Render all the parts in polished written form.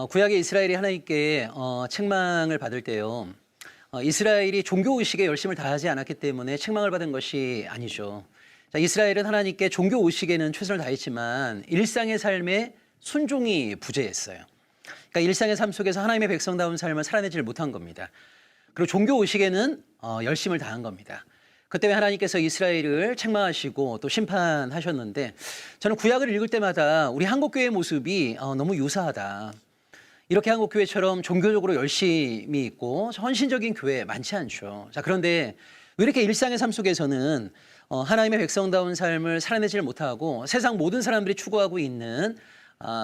구약의 이스라엘이 하나님께 책망을 받을 때요. 이스라엘이 종교의식에 열심을 다하지 않았기 때문에 책망을 받은 것이 아니죠. 자, 이스라엘은 하나님께 종교의식에는 최선을 다했지만 일상의 삶에 순종이 부재했어요. 그러니까 일상의 삶 속에서 하나님의 백성다운 삶을 살아내지 못한 겁니다. 그리고 종교의식에는 열심을 다한 겁니다. 그때 하나님께서 이스라엘을 책망하시고 또 심판하셨는데 저는 구약을 읽을 때마다 우리 한국교회의 모습이 너무 유사하다. 이렇게 한국교회처럼 종교적으로 열심히 있고 헌신적인 교회 많지 않죠. 자, 그런데 왜 이렇게 일상의 삶 속에서는 하나님의 백성다운 삶을 살아내지를 못하고 세상 모든 사람들이 추구하고 있는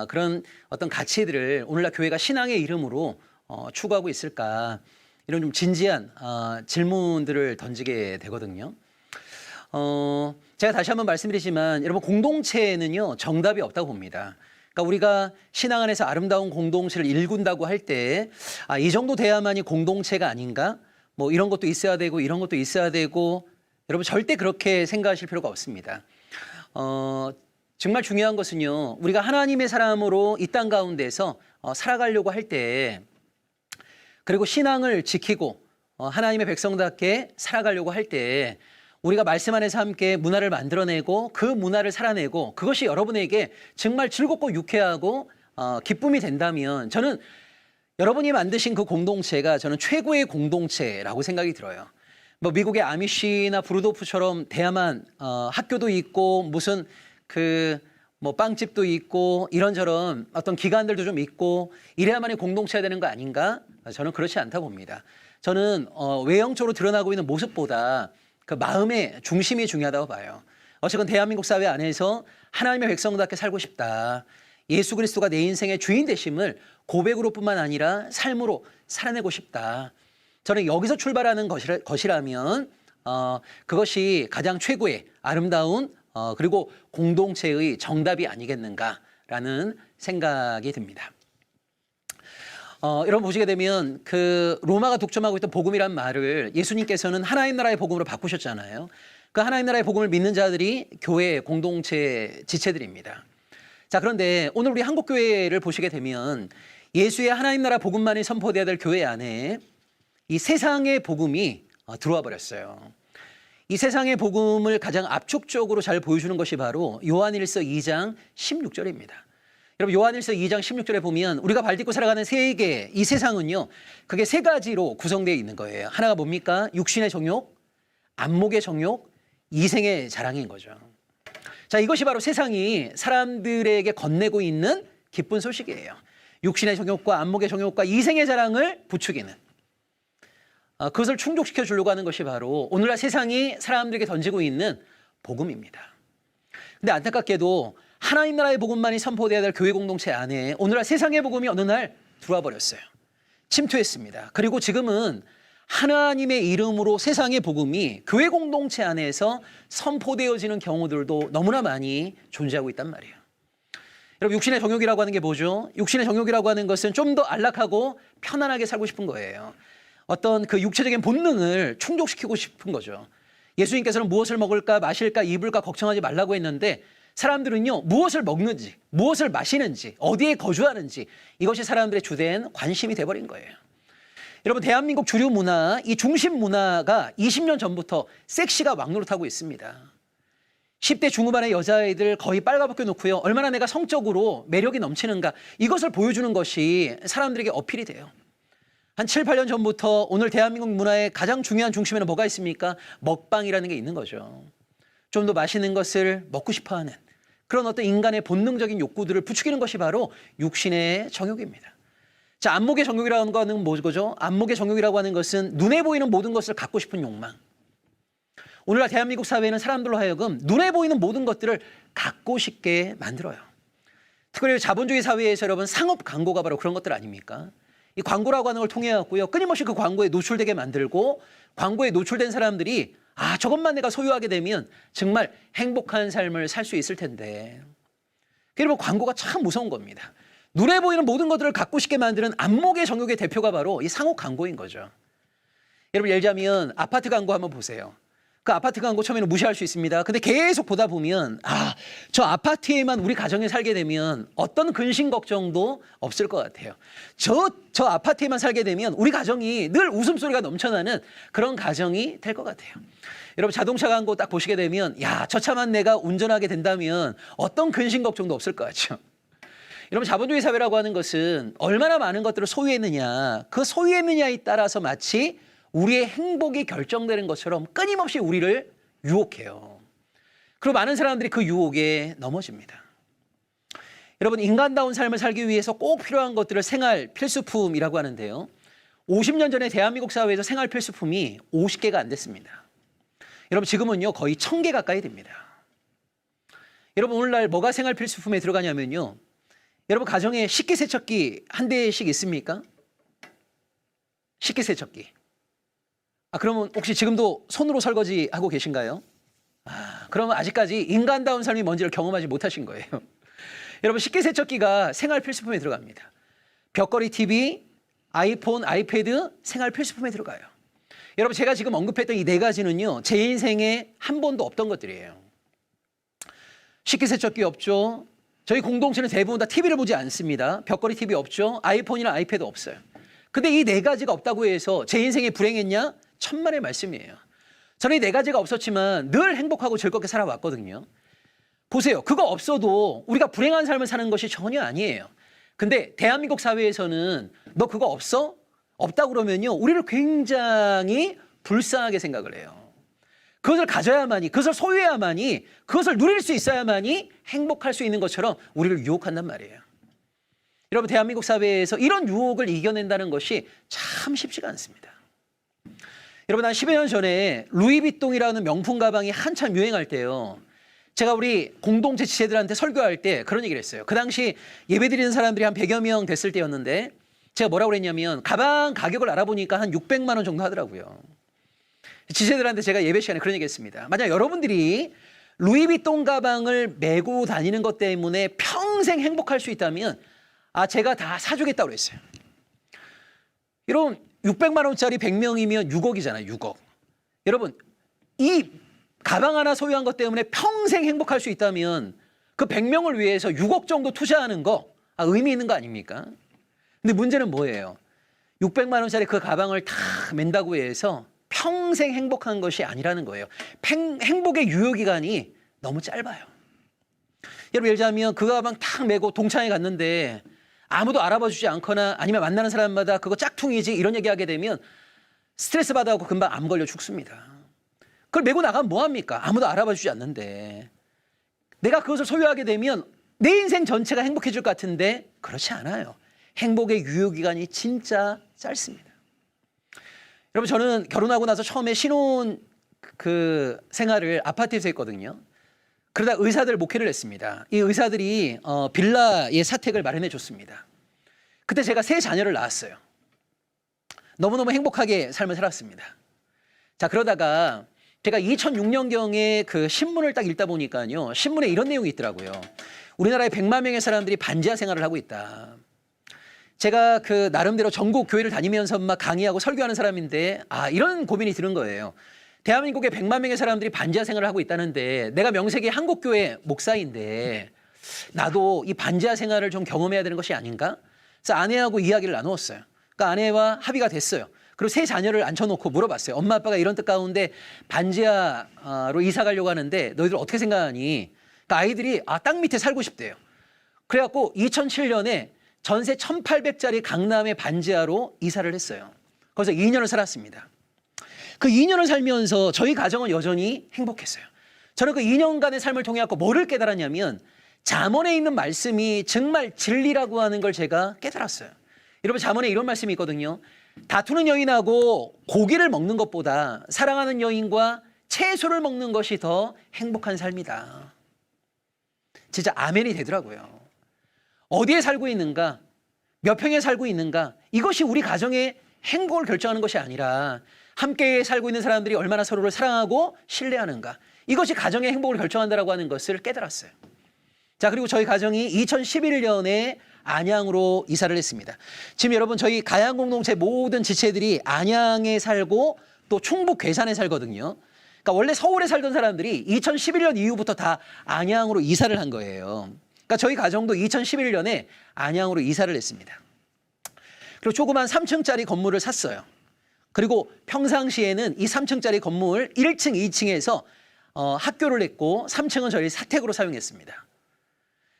그런 어떤 가치들을 오늘날 교회가 신앙의 이름으로 추구하고 있을까? 이런 좀 진지한 질문들을 던지게 되거든요. 제가 다시 한번 말씀드리지만 여러분 공동체에는요 정답이 없다고 봅니다. 그러니까 우리가 신앙 안에서 아름다운 공동체를 일군다고 할 때 이 정도 돼야만이 공동체가 아닌가? 뭐 이런 것도 있어야 되고 이런 것도 있어야 되고 여러분 절대 그렇게 생각하실 필요가 없습니다. 정말 중요한 것은요 우리가 하나님의 사람으로 이 땅 가운데서 살아가려고 할 때 그리고 신앙을 지키고 하나님의 백성답게 살아가려고 할 때 우리가 말씀 안에서 함께 문화를 만들어내고 그 문화를 살아내고 그것이 여러분에게 정말 즐겁고 유쾌하고 기쁨이 된다면 저는 여러분이 만드신 그 공동체가 저는 최고의 공동체라고 생각이 들어요. 뭐 미국의 아미시나 브루도프처럼 대야만 학교도 있고 무슨 뭐 빵집도 있고 이런저런 어떤 기관들도 좀 있고 이래야만이 공동체가 되는 거 아닌가? 저는 그렇지 않다 봅니다. 저는 외형적으로 드러나고 있는 모습보다 그 마음의 중심이 중요하다고 봐요. 어쨌건 대한민국 사회 안에서 하나님의 백성답게 살고 싶다. 예수 그리스도가 내 인생의 주인 되심을 고백으로뿐만 아니라 삶으로 살아내고 싶다. 저는 여기서 출발하는 것이라면 그것이 가장 최고의 아름다운 그리고 공동체의 정답이 아니겠는가라는 생각이 듭니다. 여러분 보시게 되면 그 로마가 독점하고 있던 복음이란 말을 예수님께서는 하나님 나라의 복음으로 바꾸셨잖아요. 그 하나님 나라의 복음을 믿는 자들이 교회 공동체 지체들입니다. 자, 그런데 오늘 우리 한국교회를 보시게 되면 예수의 하나님 나라 복음만이 선포되어야 될 교회 안에 이 세상의 복음이 들어와 버렸어요. 이 세상의 복음을 가장 압축적으로 잘 보여주는 것이 바로 요한일서 2장 16절입니다. 여러분 요한일서 2장 16절에 보면 우리가 발딛고 살아가는 세계 이 세상은요 그게 세 가지로 구성되어 있는 거예요. 하나가 뭡니까? 육신의 정욕, 안목의 정욕, 이생의 자랑인 거죠. 자, 이것이 바로 세상이 사람들에게 건네고 있는 기쁜 소식이에요. 육신의 정욕과 안목의 정욕과 이생의 자랑을 부추기는 그것을 충족시켜 주려고 하는 것이 바로 오늘날 세상이 사람들에게 던지고 있는 복음입니다. 근데 안타깝게도 하나님 나라의 복음만이 선포되어야 될 교회 공동체 안에 오늘날 세상의 복음이 어느 날 들어와 버렸어요. 침투했습니다. 그리고 지금은 하나님의 이름으로 세상의 복음이 교회 공동체 안에서 선포되어지는 경우들도 너무나 많이 존재하고 있단 말이에요. 여러분 육신의 정욕이라고 하는 게 뭐죠? 육신의 정욕이라고 하는 것은 좀 더 안락하고 편안하게 살고 싶은 거예요. 어떤 그 육체적인 본능을 충족시키고 싶은 거죠. 예수님께서는 무엇을 먹을까 마실까 입을까 걱정하지 말라고 했는데 사람들은요 무엇을 먹는지 무엇을 마시는지 어디에 거주하는지 이것이 사람들의 주된 관심이 돼버린 거예요. 여러분 대한민국 주류 문화 이 중심 문화가 20년 전부터 섹시가 왕노릇하고 있습니다. 10대 중후반의 여자아이들 거의 빨가벗겨 놓고요 얼마나 내가 성적으로 매력이 넘치는가 이것을 보여주는 것이 사람들에게 어필이 돼요. 한 7, 8년 전부터 오늘 대한민국 문화의 가장 중요한 중심에는 뭐가 있습니까? 먹방이라는 게 있는 거죠. 좀 더 맛있는 것을 먹고 싶어하는 그런 어떤 인간의 본능적인 욕구들을 부추기는 것이 바로 육신의 정욕입니다. 자, 안목의 정욕이라는 거는 뭐죠? 안목의 정욕이라고 하는 것은 눈에 보이는 모든 것을 갖고 싶은 욕망. 오늘날 대한민국 사회는 사람들로 하여금 눈에 보이는 모든 것들을 갖고 싶게 만들어요. 특별히 자본주의 사회에서 여러분 상업 광고가 바로 그런 것들 아닙니까? 이 광고라고 하는 걸 통해 갖고요 끊임없이 그 광고에 노출되게 만들고 광고에 노출된 사람들이 저것만 내가 소유하게 되면 정말 행복한 삶을 살 수 있을 텐데. 여러분 광고가 참 무서운 겁니다. 눈에 보이는 모든 것들을 갖고 싶게 만드는 안목의 정욕의 대표가 바로 이 상업 광고인 거죠. 여러분 예를 들자면 아파트 광고 한번 보세요. 그 아파트 광고 처음에는 무시할 수 있습니다. 근데 계속 보다 보면 저 아파트에만 우리 가정에 살게 되면 어떤 근심 걱정도 없을 것 같아요. 저 아파트에만 살게 되면 우리 가정이 늘 웃음소리가 넘쳐나는 그런 가정이 될 것 같아요. 여러분 자동차 광고 딱 보시게 되면 저 차만 내가 운전하게 된다면 어떤 근심 걱정도 없을 것 같죠. 여러분 자본주의 사회라고 하는 것은 얼마나 많은 것들을 소유했느냐, 그 소유했느냐에 따라서 마치 우리의 행복이 결정되는 것처럼 끊임없이 우리를 유혹해요. 그리고 많은 사람들이 그 유혹에 넘어집니다. 여러분 인간다운 삶을 살기 위해서 꼭 필요한 것들을 생활 필수품이라고 하는데요. 50년 전에 대한민국 사회에서 생활 필수품이 50개가 안 됐습니다. 여러분 지금은요 거의 1000개 가까이 됩니다. 여러분 오늘날 뭐가 생활 필수품에 들어가냐면요. 여러분 가정에 식기세척기 한 대씩 있습니까? 식기세척기. 그러면 혹시 지금도 손으로 설거지 하고 계신가요? 그러면 아직까지 인간다운 삶이 뭔지를 경험하지 못하신 거예요. 여러분 식기세척기가 생활 필수품에 들어갑니다. 벽걸이 TV, 아이폰, 아이패드 생활 필수품에 들어가요. 여러분 제가 지금 언급했던 이 4가지는요. 제 인생에 한 번도 없던 것들이에요. 식기세척기 없죠. 저희 공동체는 대부분 다 TV를 보지 않습니다. 벽걸이 TV 없죠. 아이폰이나 아이패드 없어요. 근데 이 4가지가 없다고 해서 제 인생이 불행했냐? 천만의 말씀이에요. 저는 이 4가지가 없었지만 늘 행복하고 즐겁게 살아왔거든요. 보세요. 그거 없어도 우리가 불행한 삶을 사는 것이 전혀 아니에요. 근데 대한민국 사회에서는 너 그거 없어? 없다 그러면요. 우리를 굉장히 불쌍하게 생각을 해요. 그것을 가져야만이, 그것을 소유해야만이, 그것을 누릴 수 있어야만이 행복할 수 있는 것처럼 우리를 유혹한단 말이에요. 여러분 대한민국 사회에서 이런 유혹을 이겨낸다는 것이 참 쉽지가 않습니다. 여러분 한 10여 년 전에 루이비통이라는 명품 가방이 한참 유행할 때요. 제가 우리 공동체 지체들한테 설교할 때 그런 얘기를 했어요. 그 당시 예배드리는 사람들이 한 100여 명 됐을 때였는데 제가 뭐라고 그랬냐면 가방 가격을 알아보니까 한 600만 원 정도 하더라고요. 지체들한테 제가 예배 시간에 그런 얘기 했습니다. 만약 여러분들이 루이비통 가방을 메고 다니는 것 때문에 평생 행복할 수 있다면 제가 다 사주겠다고 그랬어요. 여러분 600만 원짜리 100명이면 6억이잖아요. 6억. 여러분 이 가방 하나 소유한 것 때문에 평생 행복할 수 있다면 그 100명을 위해서 6억 정도 투자하는 거 의미 있는 거 아닙니까? 근데 문제는 뭐예요? 600만 원짜리 그 가방을 다 맨다고 해서 평생 행복한 것이 아니라는 거예요. 행복의 유효기간이 너무 짧아요. 여러분 예를 들자면 그 가방 탁 메고 동창회 갔는데 아무도 알아봐 주지 않거나 아니면 만나는 사람마다 그거 짝퉁이지 이런 얘기하게 되면 스트레스 받아갖고 금방 암 걸려 죽습니다. 그걸 메고 나가면 뭐합니까? 아무도 알아봐 주지 않는데. 내가 그것을 소유하게 되면 내 인생 전체가 행복해질 것 같은데 그렇지 않아요. 행복의 유효기간이 진짜 짧습니다. 여러분 저는 결혼하고 나서 처음에 신혼 생활을 아파트에서 했거든요. 그러다 의사들 목회를 했습니다. 이 의사들이 빌라의 사택을 마련해 줬습니다. 그때 제가 3자녀를 낳았어요. 너무너무 행복하게 삶을 살았습니다. 자 그러다가 제가 2006년경에 그 신문을 딱 읽다 보니까요. 신문에 이런 내용이 있더라고요. 우리나라에 100만 명의 사람들이 반지하 생활을 하고 있다. 제가 그 나름대로 전국 교회를 다니면서 막 강의하고 설교하는 사람인데 이런 고민이 드는 거예요. 대한민국에 100만 명의 사람들이 반지하 생활을 하고 있다는데 내가 명색이 한국교회 목사인데 나도 이 반지하 생활을 좀 경험해야 되는 것이 아닌가? 그래서 아내하고 이야기를 나누었어요. 그러니까 아내와 합의가 됐어요. 그리고 3자녀를 앉혀놓고 물어봤어요. 엄마 아빠가 이런 뜻 가운데 반지하로 이사 가려고 하는데 너희들 어떻게 생각하니? 그러니까 아이들이 땅 밑에 살고 싶대요. 그래갖고 2007년에 전세 1800짜리 강남의 반지하로 이사를 했어요. 거기서 2년을 살았습니다. 그 2년을 살면서 저희 가정은 여전히 행복했어요. 저는 그 2년간의 삶을 통해 갖고 뭐를 깨달았냐면 잠언에 있는 말씀이 정말 진리라고 하는 걸 제가 깨달았어요. 여러분 잠언에 이런 말씀이 있거든요. 다투는 여인하고 고기를 먹는 것보다 사랑하는 여인과 채소를 먹는 것이 더 행복한 삶이다. 진짜 아멘이 되더라고요. 어디에 살고 있는가, 몇 평에 살고 있는가, 이것이 우리 가정의 행복을 결정하는 것이 아니라 함께 살고 있는 사람들이 얼마나 서로를 사랑하고 신뢰하는가, 이것이 가정의 행복을 결정한다라고 하는 것을 깨달았어요. 자, 그리고 저희 가정이 2011년에 안양으로 이사를 했습니다. 지금 여러분 저희 가양 공동체 모든 지체들이 안양에 살고 또 충북 괴산에 살거든요. 그러니까 원래 서울에 살던 사람들이 2011년 이후부터 다 안양으로 이사를 한 거예요. 그러니까 저희 가정도 2011년에 안양으로 이사를 했습니다. 그리고 조그만 3층짜리 건물을 샀어요. 그리고 평상시에는 이 3층짜리 건물 1층, 2층에서 학교를 했고 3층은 저희 사택으로 사용했습니다.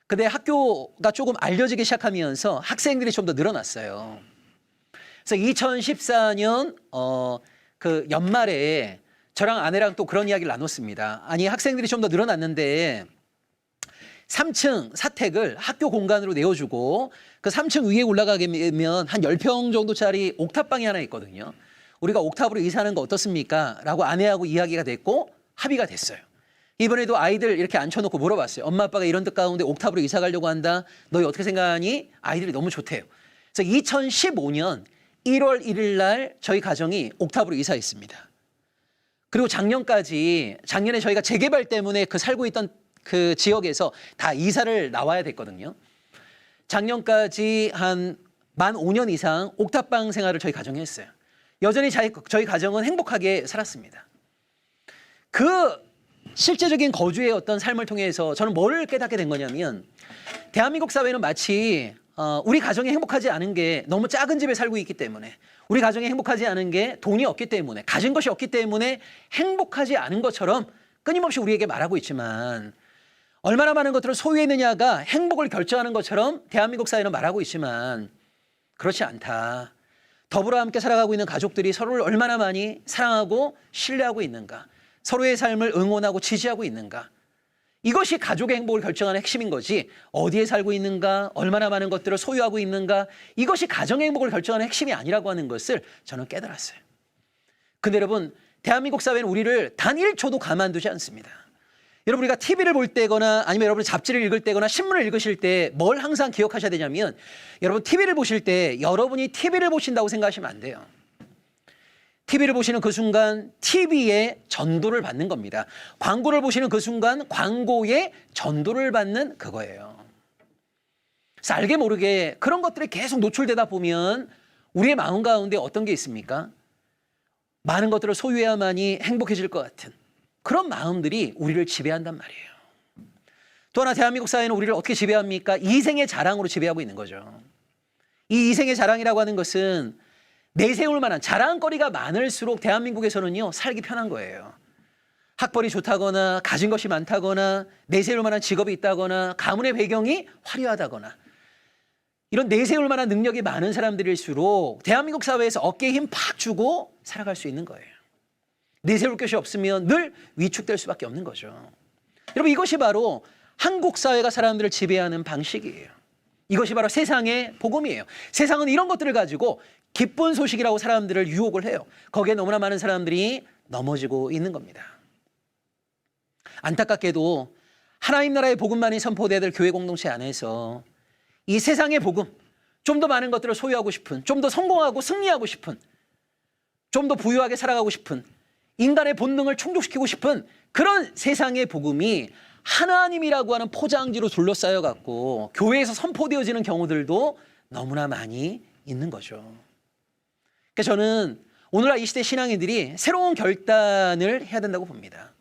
근데 학교가 조금 알려지기 시작하면서 학생들이 좀 더 늘어났어요. 그래서 2014년 그 연말에 저랑 아내랑 또 그런 이야기를 나눴습니다. 아니, 학생들이 좀 더 늘어났는데 3층 사택을 학교 공간으로 내어주고 그 3층 위에 올라가게 되면 한 10평 정도짜리 옥탑방이 하나 있거든요. 우리가 옥탑으로 이사하는 거 어떻습니까? 라고 아내하고 이야기가 됐고 합의가 됐어요. 이번에도 아이들 이렇게 앉혀놓고 물어봤어요. 엄마 아빠가 이런 데 가운데 옥탑으로 이사 가려고 한다. 너희 어떻게 생각하니? 아이들이 너무 좋대요. 그래서 2015년 1월 1일 날 저희 가정이 옥탑으로 이사했습니다. 그리고 작년에 저희가 재개발 때문에 그 살고 있던 그 지역에서 다 이사를 나와야 됐거든요. 작년까지 만 5년 이상 옥탑방 생활을 저희 가정이 했어요. 여전히 저희 가정은 행복하게 살았습니다. 그 실제적인 거주의 어떤 삶을 통해서 저는 뭐를 깨닫게 된 거냐면 대한민국 사회는 마치 우리 가정이 행복하지 않은 게 너무 작은 집에 살고 있기 때문에 우리 가정이 행복하지 않은 게 돈이 없기 때문에 가진 것이 없기 때문에 행복하지 않은 것처럼 끊임없이 우리에게 말하고 있지만 얼마나 많은 것들을 소유했느냐가 행복을 결정하는 것처럼 대한민국 사회는 말하고 있지만 그렇지 않다. 더불어 함께 살아가고 있는 가족들이 서로를 얼마나 많이 사랑하고 신뢰하고 있는가. 서로의 삶을 응원하고 지지하고 있는가. 이것이 가족의 행복을 결정하는 핵심인 거지 어디에 살고 있는가, 얼마나 많은 것들을 소유하고 있는가 이것이 가정의 행복을 결정하는 핵심이 아니라고 하는 것을 저는 깨달았어요. 근데 여러분 대한민국 사회는 우리를 단 1초도 가만두지 않습니다. 여러분 우리가 TV를 볼 때거나 아니면 여러분이 잡지를 읽을 때거나 신문을 읽으실 때 뭘 항상 기억하셔야 되냐면 여러분 TV를 보실 때 여러분이 TV를 보신다고 생각하시면 안 돼요. TV를 보시는 그 순간 TV의 전도를 받는 겁니다. 광고를 보시는 그 순간 광고의 전도를 받는 그거예요. 그래서 알게 모르게 그런 것들에 계속 노출되다 보면 우리의 마음 가운데 어떤 게 있습니까? 많은 것들을 소유해야만이 행복해질 것 같은 그런 마음들이 우리를 지배한단 말이에요. 또 하나 대한민국 사회는 우리를 어떻게 지배합니까? 이생의 자랑으로 지배하고 있는 거죠. 이 이생의 자랑이라고 하는 것은 내세울 만한 자랑거리가 많을수록 대한민국에서는요 살기 편한 거예요. 학벌이 좋다거나 가진 것이 많다거나 내세울 만한 직업이 있다거나 가문의 배경이 화려하다거나 이런 내세울 만한 능력이 많은 사람들일수록 대한민국 사회에서 어깨에 힘 팍 주고 살아갈 수 있는 거예요. 내세울 것이 없으면 늘 위축될 수밖에 없는 거죠. 여러분 이것이 바로 한국 사회가 사람들을 지배하는 방식이에요. 이것이 바로 세상의 복음이에요. 세상은 이런 것들을 가지고 기쁜 소식이라고 사람들을 유혹을 해요. 거기에 너무나 많은 사람들이 넘어지고 있는 겁니다. 안타깝게도 하나님 나라의 복음만이 선포돼야 될 교회 공동체 안에서 이 세상의 복음, 좀 더 많은 것들을 소유하고 싶은, 좀 더 성공하고 승리하고 싶은, 좀 더 부유하게 살아가고 싶은, 인간의 본능을 충족시키고 싶은 그런 세상의 복음이 하나님이라고 하는 포장지로 둘러싸여 갖고 교회에서 선포되어지는 경우들도 너무나 많이 있는 거죠. 그래서 저는 오늘날 이 시대 신앙인들이 새로운 결단을 해야 된다고 봅니다.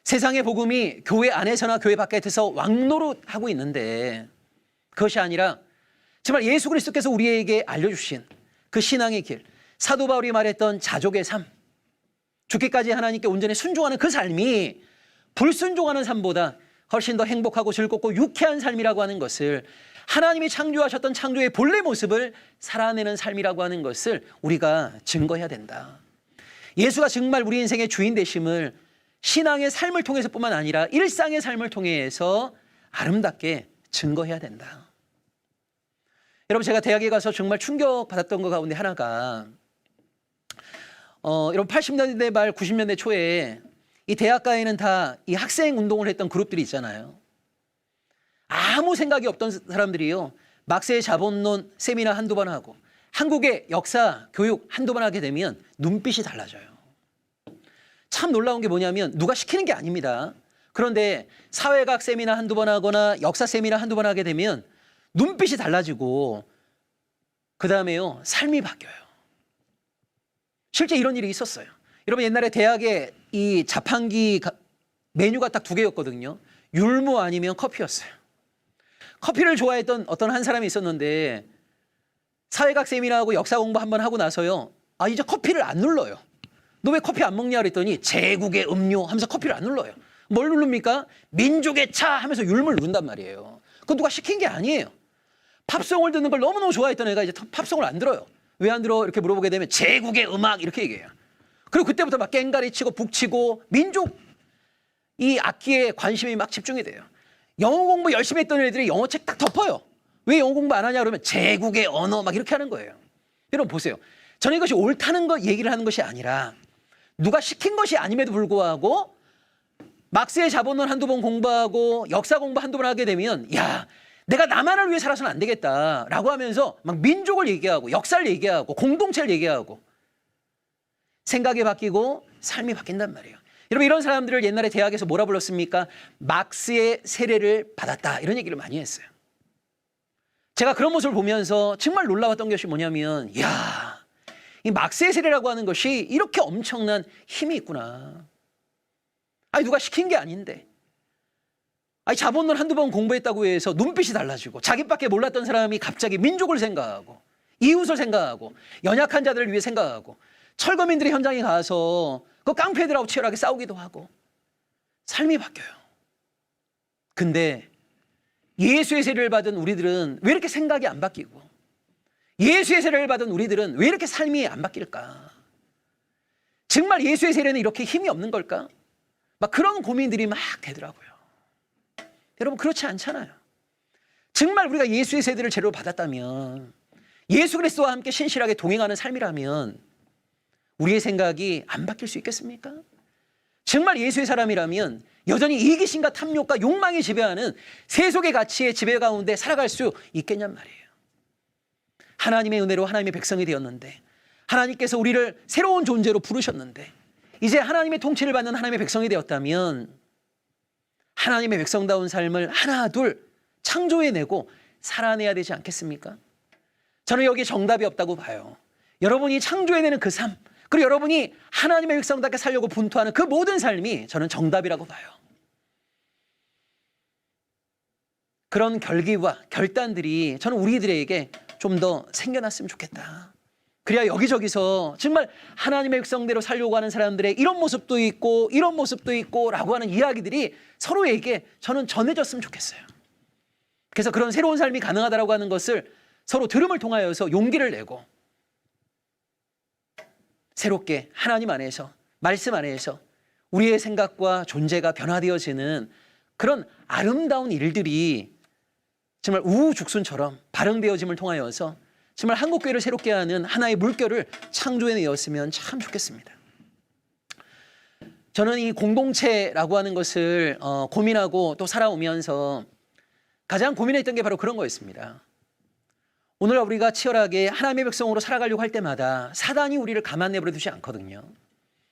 세상의 복음이 교회 안에서나 교회 바깥에서 왕노릇하고 있는데 그것이 아니라 정말 예수 그리스도께서 우리에게 알려주신 그 신앙의 길, 사도 바울이 말했던 자족의 삶, 죽기까지 하나님께 온전히 순종하는 그 삶이 불순종하는 삶보다 훨씬 더 행복하고 즐겁고 유쾌한 삶이라고 하는 것을 하나님이 창조하셨던 창조의 본래 모습을 살아내는 삶이라고 하는 것을 우리가 증거해야 된다. 예수가 정말 우리 인생의 주인 되심을 신앙의 삶을 통해서뿐만 아니라 일상의 삶을 통해서 아름답게 증거해야 된다. 여러분 제가 대학에 가서 정말 충격받았던 것 가운데 하나가 여러분 80년대 말 90년대 초에 이 대학가에는 다 이 학생 운동을 했던 그룹들이 있잖아요. 아무 생각이 없던 사람들이요. 막세의 자본론 세미나 한두 번 하고 한국의 역사 교육 한두 번 하게 되면 눈빛이 달라져요. 참 놀라운 게 뭐냐면 누가 시키는 게 아닙니다. 그런데 사회과학 세미나 한두 번 하거나 역사 세미나 한두 번 하게 되면 눈빛이 달라지고 그 다음에요. 삶이 바뀌어요. 실제 이런 일이 있었어요. 여러분 옛날에 대학에 이 자판기 메뉴가 딱 두 개였거든요. 율무 아니면 커피였어요. 커피를 좋아했던 어떤 한 사람이 있었는데 사회학 세미나하고 역사 공부 한번 하고 나서요. 아, 이제 커피를 안 눌러요. 너 왜 커피 안 먹냐 그랬더니 제국의 음료 하면서 커피를 안 눌러요. 뭘 누릅니까? 민족의 차 하면서 율무를 누른단 말이에요. 그건 누가 시킨 게 아니에요. 팝송을 듣는 걸 너무너무 좋아했던 애가 이제 팝송을 안 들어요. 왜 안 들어? 이렇게 물어보게 되면 제국의 음악 이렇게 얘기해요. 그리고 그때부터 막 깽가리 치고 북치고 민족 이 악기에 관심이 막 집중이 돼요. 영어 공부 열심히 했던 애들이 영어 책 딱 덮어요. 왜 영어 공부 안 하냐 그러면 제국의 언어 막 이렇게 하는 거예요. 여러분 보세요. 저는 이것이 옳다는 거 얘기를 하는 것이 아니라 누가 시킨 것이 아님에도 불구하고 막스의 자본론 한두 번 공부하고 역사 공부 한두 번 하게 되면 야, 내가 나만을 위해 살아서는 안 되겠다라고 하면서 막 민족을 얘기하고 역사를 얘기하고 공동체를 얘기하고 생각이 바뀌고 삶이 바뀐단 말이에요. 여러분 이런 사람들을 옛날에 대학에서 뭐라 불렀습니까? 막스의 세례를 받았다 이런 얘기를 많이 했어요. 제가 그런 모습을 보면서 정말 놀라웠던 것이 뭐냐면 야, 이 막스의 세례라고 하는 것이 이렇게 엄청난 힘이 있구나. 아니 누가 시킨 게 아닌데 아니 자본론 한두 번 공부했다고 해서 눈빛이 달라지고 자기밖에 몰랐던 사람이 갑자기 민족을 생각하고 이웃을 생각하고 연약한 자들을 위해 생각하고 철거민들이 현장에 가서 그 깡패들하고 치열하게 싸우기도 하고 삶이 바뀌어요. 근데 예수의 세례를 받은 우리들은 왜 이렇게 생각이 안 바뀌고 예수의 세례를 받은 우리들은 왜 이렇게 삶이 안 바뀔까? 정말 예수의 세례는 이렇게 힘이 없는 걸까? 막 그런 고민들이 막 되더라고요. 여러분 그렇지 않잖아요. 정말 우리가 예수의 세례를 제대로 받았다면 예수 그리스도와 함께 신실하게 동행하는 삶이라면 우리의 생각이 안 바뀔 수 있겠습니까? 정말 예수의 사람이라면 여전히 이기심과 탐욕과 욕망이 지배하는 세속의 가치의 지배 가운데 살아갈 수 있겠냔 말이에요. 하나님의 은혜로 하나님의 백성이 되었는데 하나님께서 우리를 새로운 존재로 부르셨는데 이제 하나님의 통치를 받는 하나님의 백성이 되었다면 하나님의 백성다운 삶을 하나 둘 창조해내고 살아내야 되지 않겠습니까? 저는 여기에 정답이 없다고 봐요. 여러분이 창조해내는 그 삶, 그리고 여러분이 하나님의 백성답게 살려고 분투하는 그 모든 삶이 저는 정답이라고 봐요. 그런 결기와 결단들이 저는 우리들에게 좀 더 생겨났으면 좋겠다. 그래야 여기저기서 정말 하나님의 백성대로 살려고 하는 사람들의 이런 모습도 있고 이런 모습도 있고 라고 하는 이야기들이 서로에게 저는 전해졌으면 좋겠어요. 그래서 그런 새로운 삶이 가능하다고 하는 것을 서로 들음을 통하여서 용기를 내고 새롭게 하나님 안에서 말씀 안에서 우리의 생각과 존재가 변화되어지는 그런 아름다운 일들이 정말 우후죽순처럼 발흥되어짐을 통하여서 정말 한국교회를 새롭게 하는 하나의 물결을 창조해내었으면 참 좋겠습니다. 저는 이 공동체라고 하는 것을 고민하고 또 살아오면서 가장 고민했던 게 바로 그런 거였습니다. 오늘 우리가 치열하게 하나님의 백성으로 살아가려고 할 때마다 사단이 우리를 가만 내버려 두지 않거든요.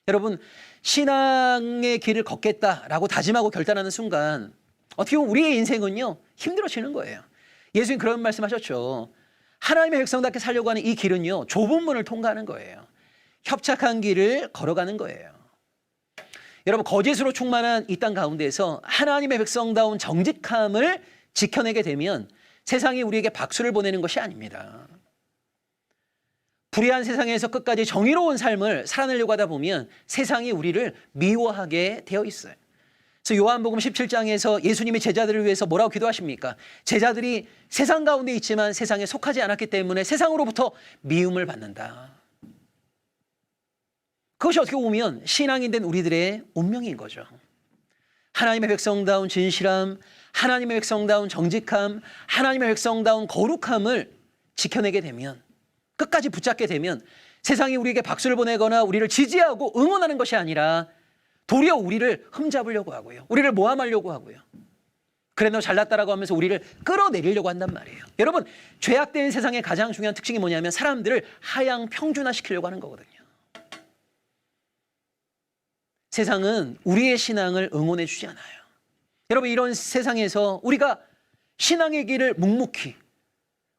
여러분 신앙의 길을 걷겠다라고 다짐하고 결단하는 순간 어떻게 보면 우리의 인생은요 힘들어지는 거예요. 예수님 그런 말씀하셨죠. 하나님의 백성답게 살려고 하는 이 길은요 좁은 문을 통과하는 거예요. 협착한 길을 걸어가는 거예요. 여러분 거짓으로 충만한 이 땅 가운데서 하나님의 백성다운 정직함을 지켜내게 되면 세상이 우리에게 박수를 보내는 것이 아닙니다. 불의한 세상에서 끝까지 정의로운 삶을 살아내려고 하다 보면 세상이 우리를 미워하게 되어 있어요. 그래서 요한복음 17장에서 예수님이 제자들을 위해서 뭐라고 기도하십니까? 제자들이 세상 가운데 있지만 세상에 속하지 않았기 때문에 세상으로부터 미움을 받는다. 그것이 어떻게 보면 신앙인 된 우리들의 운명인 거죠. 하나님의 백성다운 진실함, 하나님의 백성다운 정직함, 하나님의 백성다운 거룩함을 지켜내게 되면 끝까지 붙잡게 되면 세상이 우리에게 박수를 보내거나 우리를 지지하고 응원하는 것이 아니라 도리어 우리를 흠잡으려고 하고요. 우리를 모함하려고 하고요. 그래 너 잘났다라고 하면서 우리를 끌어내리려고 한단 말이에요. 여러분 죄악된 세상의 가장 중요한 특징이 뭐냐면 사람들을 하향 평준화시키려고 하는 거거든요. 세상은 우리의 신앙을 응원해 주지 않아요. 여러분 이런 세상에서 우리가 신앙의 길을 묵묵히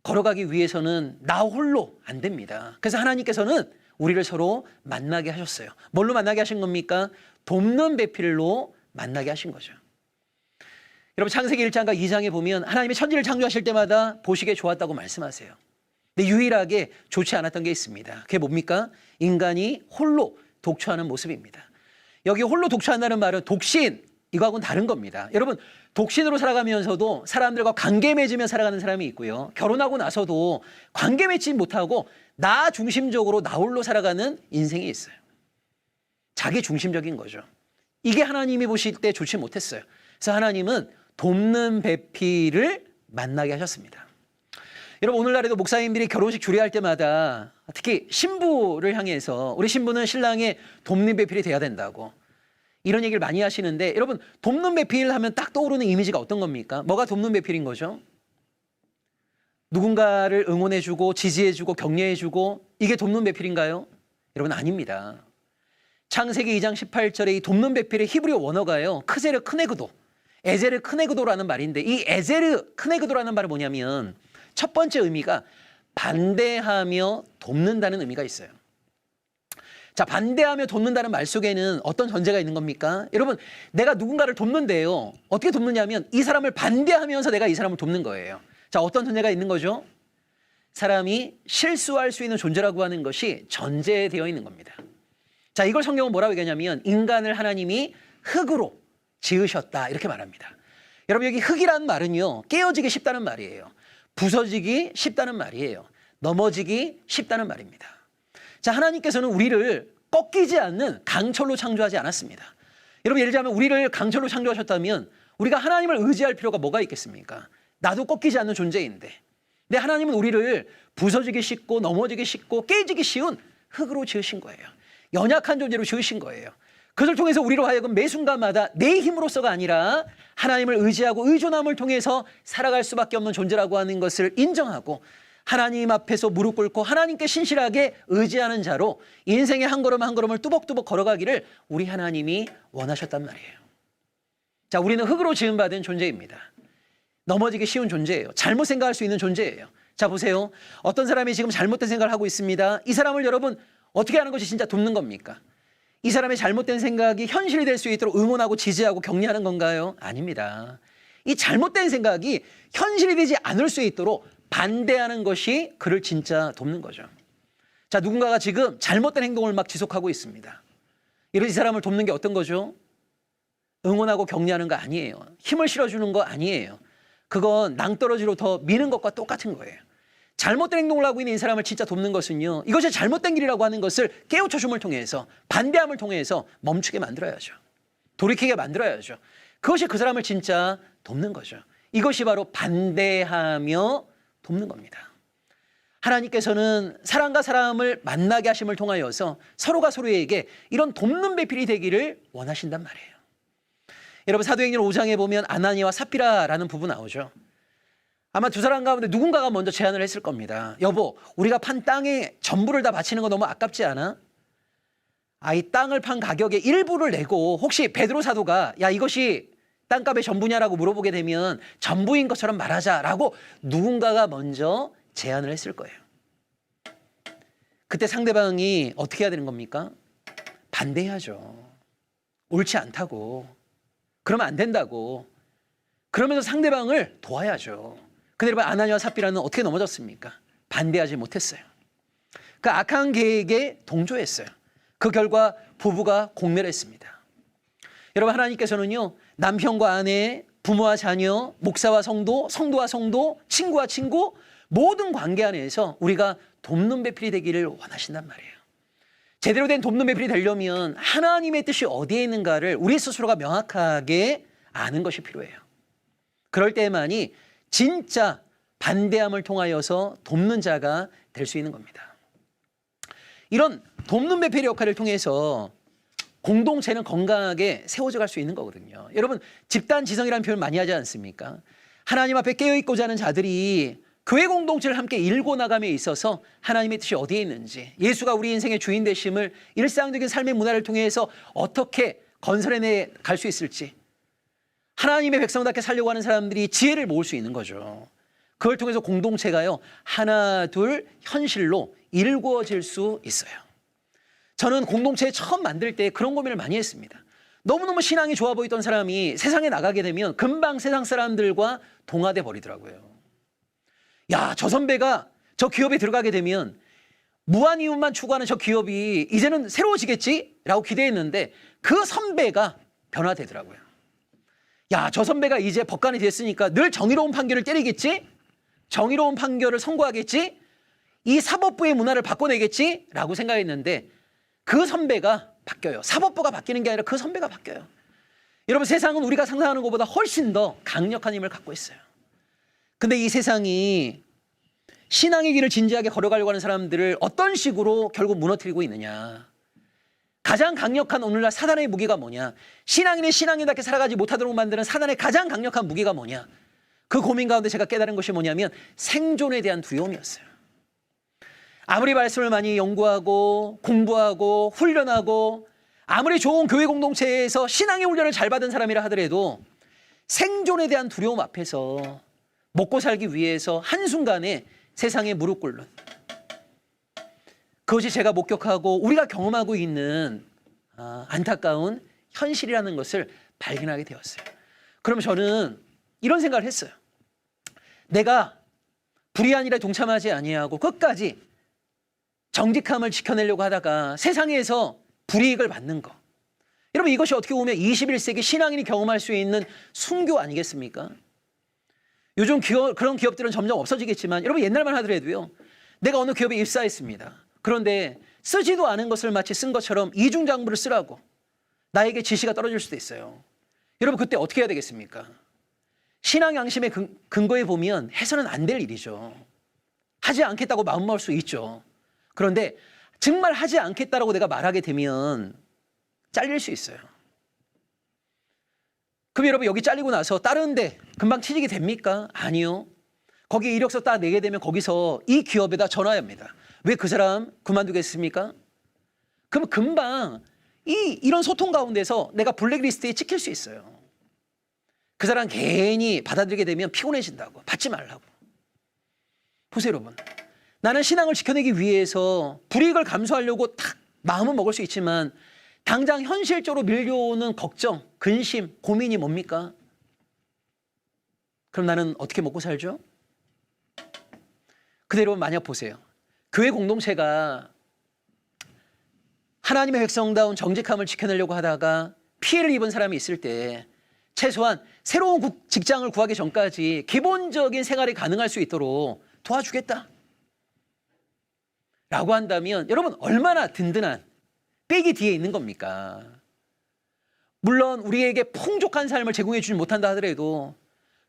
걸어가기 위해서는 나 홀로 안 됩니다. 그래서 하나님께서는 우리를 서로 만나게 하셨어요. 뭘로 만나게 하신 겁니까? 돕는 배필로 만나게 하신 거죠. 여러분 창세기 1장과 2장에 보면 하나님이 천지를 창조하실 때마다 보시기에 좋았다고 말씀하세요. 근데 유일하게 좋지 않았던 게 있습니다. 그게 뭡니까? 인간이 홀로 독초하는 모습입니다. 여기 홀로 독초한다는 말은 독신, 이거하고는 다른 겁니다. 여러분 독신으로 살아가면서도 사람들과 관계 맺으며 살아가는 사람이 있고요. 결혼하고 나서도 관계 맺지 못하고 나 중심적으로 나 홀로 살아가는 인생이 있어요. 자기 중심적인 거죠. 이게 하나님이 보실 때 좋지 못했어요. 그래서 하나님은 돕는 배필을 만나게 하셨습니다. 여러분 오늘날에도 목사님들이 결혼식 주례할 때마다 특히 신부를 향해서 우리 신부는 신랑의 돕는 배필이 돼야 된다고 이런 얘기를 많이 하시는데 여러분 돕는 배필 하면 딱 떠오르는 이미지가 어떤 겁니까? 뭐가 돕는 배필인 거죠? 누군가를 응원해주고 지지해주고 격려해주고 이게 돕는 배필인가요? 여러분 아닙니다. 창세기 2장 18절에 이 돕는 배필의 히브리어 원어가요. 크제르 크네그도, 에제르 크네그도라는 말인데 이 에제르 크네그도라는 말은 뭐냐면 첫 번째 의미가 반대하며 돕는다는 의미가 있어요. 자, 반대하며 돕는다는 말 속에는 어떤 전제가 있는 겁니까? 여러분, 내가 누군가를 돕는데요. 어떻게 돕느냐면 이 사람을 반대하면서 내가 이 사람을 돕는 거예요. 자, 어떤 전제가 있는 거죠? 사람이 실수할 수 있는 존재라고 하는 것이 전제되어 있는 겁니다. 자, 이걸 성경은 뭐라고 얘기하냐면 인간을 하나님이 흙으로 지으셨다 이렇게 말합니다. 여러분 여기 흙이라는 말은요. 깨어지기 쉽다는 말이에요. 부서지기 쉽다는 말이에요. 넘어지기 쉽다는 말입니다. 자, 하나님께서는 우리를 꺾이지 않는 강철로 창조하지 않았습니다. 여러분 예를 들자면 우리를 강철로 창조하셨다면 우리가 하나님을 의지할 필요가 뭐가 있겠습니까? 나도 꺾이지 않는 존재인데. 근데 하나님은 우리를 부서지기 쉽고 넘어지기 쉽고 깨지기 쉬운 흙으로 지으신 거예요. 연약한 존재로 지으신 거예요. 그것을 통해서 우리로 하여금 매 순간마다 내 힘으로서가 아니라 하나님을 의지하고 의존함을 통해서 살아갈 수밖에 없는 존재라고 하는 것을 인정하고 하나님 앞에서 무릎 꿇고 하나님께 신실하게 의지하는 자로 인생의 한 걸음 한 걸음을 뚜벅뚜벅 걸어가기를 우리 하나님이 원하셨단 말이에요. 자, 우리는 흙으로 지음받은 존재입니다. 넘어지기 쉬운 존재예요. 잘못 생각할 수 있는 존재예요. 자, 보세요. 어떤 사람이 지금 잘못된 생각을 하고 있습니다. 이 사람을 여러분 어떻게 하는 것이 진짜 돕는 겁니까? 이 사람의 잘못된 생각이 현실이 될 수 있도록 응원하고 지지하고 격려하는 건가요? 아닙니다. 이 잘못된 생각이 현실이 되지 않을 수 있도록 반대하는 것이 그를 진짜 돕는 거죠. 자, 누군가가 지금 잘못된 행동을 막 지속하고 있습니다. 이런 이 사람을 돕는 게 어떤 거죠? 응원하고 격려하는 거 아니에요. 힘을 실어주는 거 아니에요. 그건 낭떠러지로 더 미는 것과 똑같은 거예요. 잘못된 행동을 하고 있는 이 사람을 진짜 돕는 것은요. 이것이 잘못된 길이라고 하는 것을 깨우쳐줌을 통해서 반대함을 통해서 멈추게 만들어야죠. 돌이키게 만들어야죠. 그것이 그 사람을 진짜 돕는 거죠. 이것이 바로 반대하며 돕는 겁니다. 하나님께서는 사람과 사람을 만나게 하심을 통하여서 서로가 서로에게 이런 돕는 배필이 되기를 원하신단 말이에요. 여러분 사도행전 5장에 보면 아나니와 삽비라라는 부부 나오죠. 아마 두 사람 가운데 누군가가 먼저 제안을 했을 겁니다. 여보, 우리가 판 땅에 전부를 다 바치는 거 너무 아깝지 않아? 이 땅을 판 가격의 일부를 내고 혹시 베드로 사도가 야 이것이 땅값의 전부냐라고 물어보게 되면 전부인 것처럼 말하자라고 누군가가 먼저 제안을 했을 거예요. 그때 상대방이 어떻게 해야 되는 겁니까? 반대해야죠. 옳지 않다고. 그러면 안 된다고. 그러면서 상대방을 도와야죠. 근데 여러분 아나니와 삽비라는 어떻게 넘어졌습니까? 반대하지 못했어요. 그 악한 계획에 동조했어요. 그 결과 부부가 공멸했습니다. 여러분 하나님께서는요. 남편과 아내, 부모와 자녀, 목사와 성도, 성도와 성도, 친구와 친구 모든 관계 안에서 우리가 돕는 배필이 되기를 원하신단 말이에요. 제대로 된 돕는 배필이 되려면 하나님의 뜻이 어디에 있는가를 우리 스스로가 명확하게 아는 것이 필요해요. 그럴 때만이 진짜 반대함을 통하여서 돕는 자가 될 수 있는 겁니다. 이런 돕는 배필의 역할을 통해서 공동체는 건강하게 세워져 갈 수 있는 거거든요. 여러분 집단 지성이라는 표현 많이 하지 않습니까? 하나님 앞에 깨어있고자 하는 자들이 교회 공동체를 함께 일궈 나감에 있어서 하나님의 뜻이 어디에 있는지 예수가 우리 인생의 주인 되심을 일상적인 삶의 문화를 통해서 어떻게 건설해내 갈 수 있을지 하나님의 백성답게 살려고 하는 사람들이 지혜를 모을 수 있는 거죠. 그걸 통해서 공동체가요 하나 둘 현실로 일구어질 수 있어요. 저는 공동체 처음 만들 때 그런 고민을 많이 했습니다. 너무너무 신앙이 좋아 보이던 사람이 세상에 나가게 되면 금방 세상 사람들과 동화돼 버리더라고요. 야, 저 선배가 저 기업에 들어가게 되면 무한 이윤만 추구하는 저 기업이 이제는 새로워지겠지라고 기대했는데 그 선배가 변화되더라고요. 야, 저 선배가 이제 법관이 됐으니까 늘 정의로운 판결을 때리겠지? 정의로운 판결을 선고하겠지? 이 사법부의 문화를 바꿔내겠지라고 생각했는데 그 선배가 바뀌어요. 사법부가 바뀌는 게 아니라 그 선배가 바뀌어요. 여러분, 세상은 우리가 상상하는 것보다 훨씬 더 강력한 힘을 갖고 있어요. 근데 이 세상이 신앙의 길을 진지하게 걸어가려고 하는 사람들을 어떤 식으로 결국 무너뜨리고 있느냐. 가장 강력한 오늘날 사단의 무기가 뭐냐. 신앙인이 신앙인답게 살아가지 못하도록 만드는 사단의 가장 강력한 무기가 뭐냐. 그 고민 가운데 제가 깨달은 것이 뭐냐면 생존에 대한 두려움이었어요. 아무리 말씀을 많이 연구하고 공부하고 훈련하고 아무리 좋은 교회 공동체에서 신앙의 훈련을 잘 받은 사람이라 하더라도 생존에 대한 두려움 앞에서 먹고 살기 위해서 한순간에 세상에 무릎 꿇는, 그것이 제가 목격하고 우리가 경험하고 있는 안타까운 현실이라는 것을 발견하게 되었어요. 그럼 저는 이런 생각을 했어요. 내가 불의한 일에 동참하지 아니하고 끝까지 정직함을 지켜내려고 하다가 세상에서 불이익을 받는 거. 여러분, 이것이 어떻게 보면 21세기 신앙인이 경험할 수 있는 순교 아니겠습니까? 요즘 그런 기업들은 점점 없어지겠지만 여러분, 옛날만 하더라도요. 내가 어느 기업에 입사했습니다. 그런데 쓰지도 않은 것을 마치 쓴 것처럼 이중장부를 쓰라고 나에게 지시가 떨어질 수도 있어요. 여러분, 그때 어떻게 해야 되겠습니까? 신앙 양심의 근거에 보면 해서는 안 될 일이죠. 하지 않겠다고 마음먹을 수 있죠. 그런데 정말 하지 않겠다라고 내가 말하게 되면 잘릴 수 있어요. 그럼 여러분, 여기 잘리고 나서 다른 데 금방 취직이 됩니까? 아니요. 거기 이력서 딱 내게 되면 거기서 이 기업에다 전화합니다. 왜 그 사람 그만두겠습니까? 그럼 금방 이런 소통 가운데서 내가 블랙리스트에 찍힐 수 있어요. 그 사람 괜히 받아들이게 되면 피곤해진다고, 받지 말라고. 보세요, 여러분. 나는 신앙을 지켜내기 위해서 불이익을 감수하려고 딱 마음은 먹을 수 있지만 당장 현실적으로 밀려오는 걱정, 근심, 고민이 뭡니까? 그럼 나는 어떻게 먹고 살죠? 그대로 만약 보세요. 교회 공동체가 하나님의 백성다운 정직함을 지켜내려고 하다가 피해를 입은 사람이 있을 때 최소한 새로운 직장을 구하기 전까지 기본적인 생활이 가능할 수 있도록 도와주겠다 라고 한다면 여러분, 얼마나 든든한 백이 뒤에 있는 겁니까? 물론 우리에게 풍족한 삶을 제공해 주지 못한다 하더라도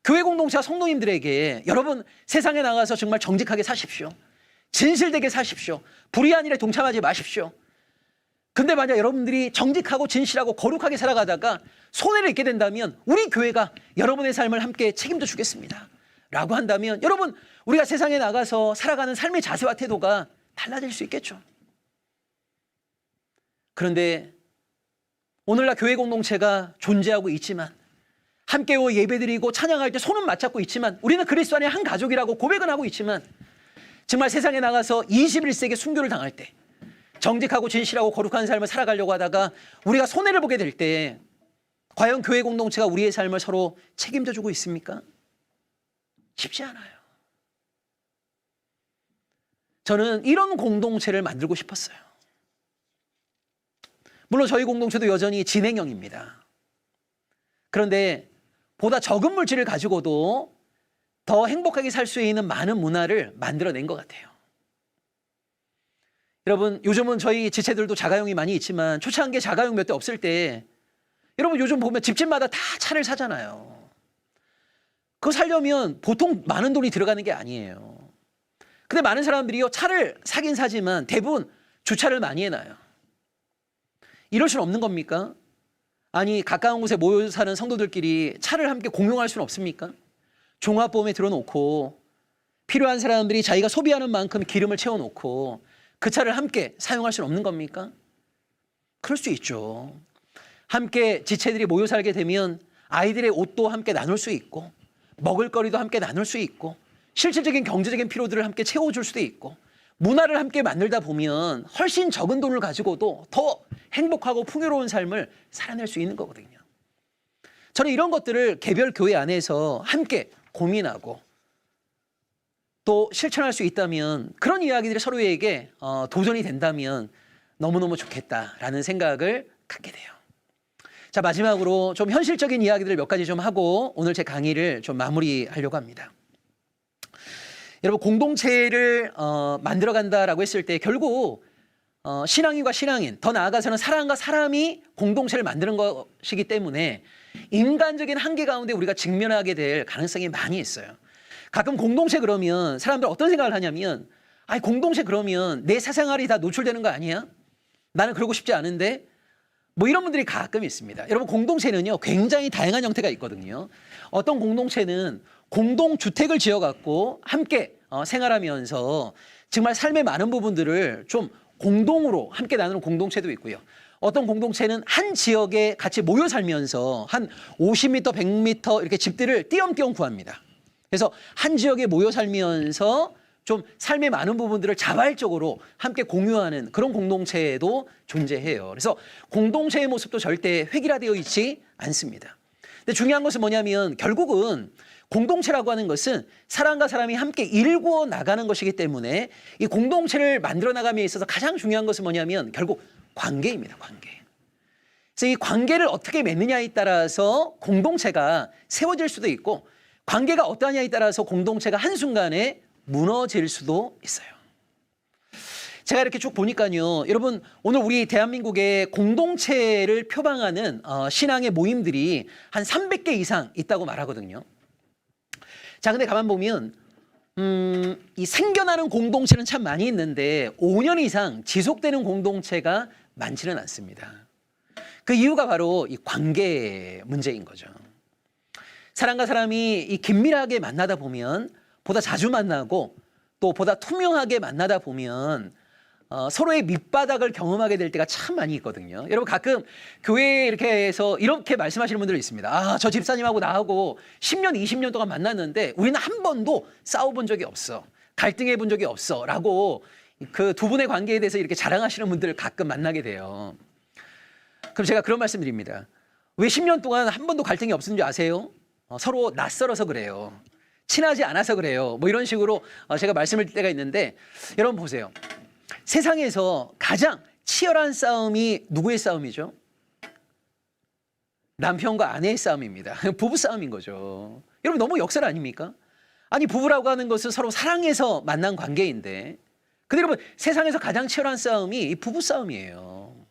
교회 공동체와 성도님들에게 여러분, 세상에 나가서 정말 정직하게 사십시오. 진실되게 사십시오. 불의한 일에 동참하지 마십시오. 근데 만약 여러분들이 정직하고 진실하고 거룩하게 살아가다가 손해를 입게 된다면 우리 교회가 여러분의 삶을 함께 책임져 주겠습니다 라고 한다면 여러분, 우리가 세상에 나가서 살아가는 삶의 자세와 태도가 달라질 수 있겠죠. 그런데 오늘날 교회 공동체가 존재하고 있지만 함께 예배드리고 찬양할 때 손은 맞잡고 있지만 우리는 그리스도 안에 한 가족이라고 고백은 하고 있지만 정말 세상에 나가서 21세기 순교를 당할 때 정직하고 진실하고 거룩한 삶을 살아가려고 하다가 우리가 손해를 보게 될 때 과연 교회 공동체가 우리의 삶을 서로 책임져 주고 있습니까? 쉽지 않아요. 저는 이런 공동체를 만들고 싶었어요. 물론 저희 공동체도 여전히 진행형입니다. 그런데 보다 적은 물질을 가지고도 더 행복하게 살 수 있는 많은 문화를 만들어낸 것 같아요. 여러분, 요즘은 저희 지체들도 자가용이 많이 있지만 초창기에 자가용 몇 대 없을 때 여러분, 요즘 보면 집집마다 다 차를 사잖아요. 그거 사려면 보통 많은 돈이 들어가는 게 아니에요. 근데 많은 사람들이요, 차를 사긴 사지만 대부분 주차를 많이 해놔요. 이럴 수는 없는 겁니까? 아니, 가까운 곳에 모여 사는 성도들끼리 차를 함께 공용할 수는 없습니까? 종합보험에 들어놓고 필요한 사람들이 자기가 소비하는 만큼 기름을 채워놓고 그 차를 함께 사용할 수는 없는 겁니까? 그럴 수 있죠. 함께 지체들이 모여 살게 되면 아이들의 옷도 함께 나눌 수 있고 먹을거리도 함께 나눌 수 있고 실질적인 경제적인 필요들을 함께 채워줄 수도 있고 문화를 함께 만들다 보면 훨씬 적은 돈을 가지고도 더 행복하고 풍요로운 삶을 살아낼 수 있는 거거든요. 저는 이런 것들을 개별 교회 안에서 함께 고민하고 또 실천할 수 있다면, 그런 이야기들이 서로에게 도전이 된다면 너무너무 좋겠다라는 생각을 갖게 돼요. 자, 마지막으로 좀 현실적인 이야기들을 몇 가지 좀 하고 오늘 제 강의를 좀 마무리하려고 합니다. 여러분, 공동체를 만들어간다라고 했을 때 결국 신앙인과 신앙인, 더 나아가서는 사람과 사람이 공동체를 만드는 것이기 때문에 인간적인 한계 가운데 우리가 직면하게 될 가능성이 많이 있어요. 가끔 공동체 그러면 사람들 어떤 생각을 하냐면, 아니 공동체 그러면 내 사생활이 다 노출되는 거 아니야? 나는 그러고 싶지 않은데, 뭐 이런 분들이 가끔 있습니다. 여러분, 공동체는요 굉장히 다양한 형태가 있거든요. 어떤 공동체는 공동주택을 지어갖고 함께 생활하면서 정말 삶의 많은 부분들을 좀 공동으로 함께 나누는 공동체도 있고요. 어떤 공동체는 한 지역에 같이 모여 살면서 한 50m, 100m 이렇게 집들을 띄엄띄엄 구합니다. 그래서 한 지역에 모여 살면서 좀 삶의 많은 부분들을 자발적으로 함께 공유하는 그런 공동체도 존재해요. 그래서 공동체의 모습도 절대 획일화되어 있지 않습니다. 근데 중요한 것은 뭐냐면 결국은 공동체라고 하는 것은 사람과 사람이 함께 일구어 나가는 것이기 때문에 이 공동체를 만들어 나감에 있어서 가장 중요한 것은 뭐냐면 결국 관계입니다. 관계. 그래서 이 관계를 어떻게 맺느냐에 따라서 공동체가 세워질 수도 있고, 관계가 어떠하냐에 따라서 공동체가 한순간에 무너질 수도 있어요. 제가 이렇게 쭉 보니까요, 여러분 오늘 우리 대한민국의 공동체를 표방하는 신앙의 모임들이 한 300개 이상 있다고 말하거든요. 자, 근데 가만 보면 이 생겨나는 공동체는 참 많이 있는데 5년 이상 지속되는 공동체가 많지는 않습니다. 그 이유가 바로 이 관계 문제인 거죠. 사람과 사람이 이 긴밀하게 만나다 보면, 보다 자주 만나고 또 보다 투명하게 만나다 보면 서로의 밑바닥을 경험하게 될 때가 참 많이 있거든요. 여러분, 가끔 교회에 이렇게 해서 이렇게 말씀하시는 분들이 있습니다. 아, 저 집사님하고 나하고 10년, 20년 동안 만났는데 우리는 한 번도 싸워본 적이 없어. 갈등해 본 적이 없어. 라고 그 두 분의 관계에 대해서 이렇게 자랑하시는 분들을 가끔 만나게 돼요. 그럼 제가 그런 말씀 드립니다. 왜 10년 동안 한 번도 갈등이 없었는 줄 아세요? 서로 낯설어서 그래요. 친하지 않아서 그래요. 뭐 이런 식으로 제가 말씀을 드릴 때가 있는데, 여러분 보세요. 세상에서 가장 치열한 싸움이 누구의 싸움이죠? 남편과 아내의 싸움입니다. 부부 싸움인 거죠. 여러분, 너무 역설 아닙니까? 아니, 부부라고 하는 것은 서로 사랑해서 만난 관계인데, 근데 여러분, 세상에서 가장 치열한 싸움이 이 부부 싸움이에요.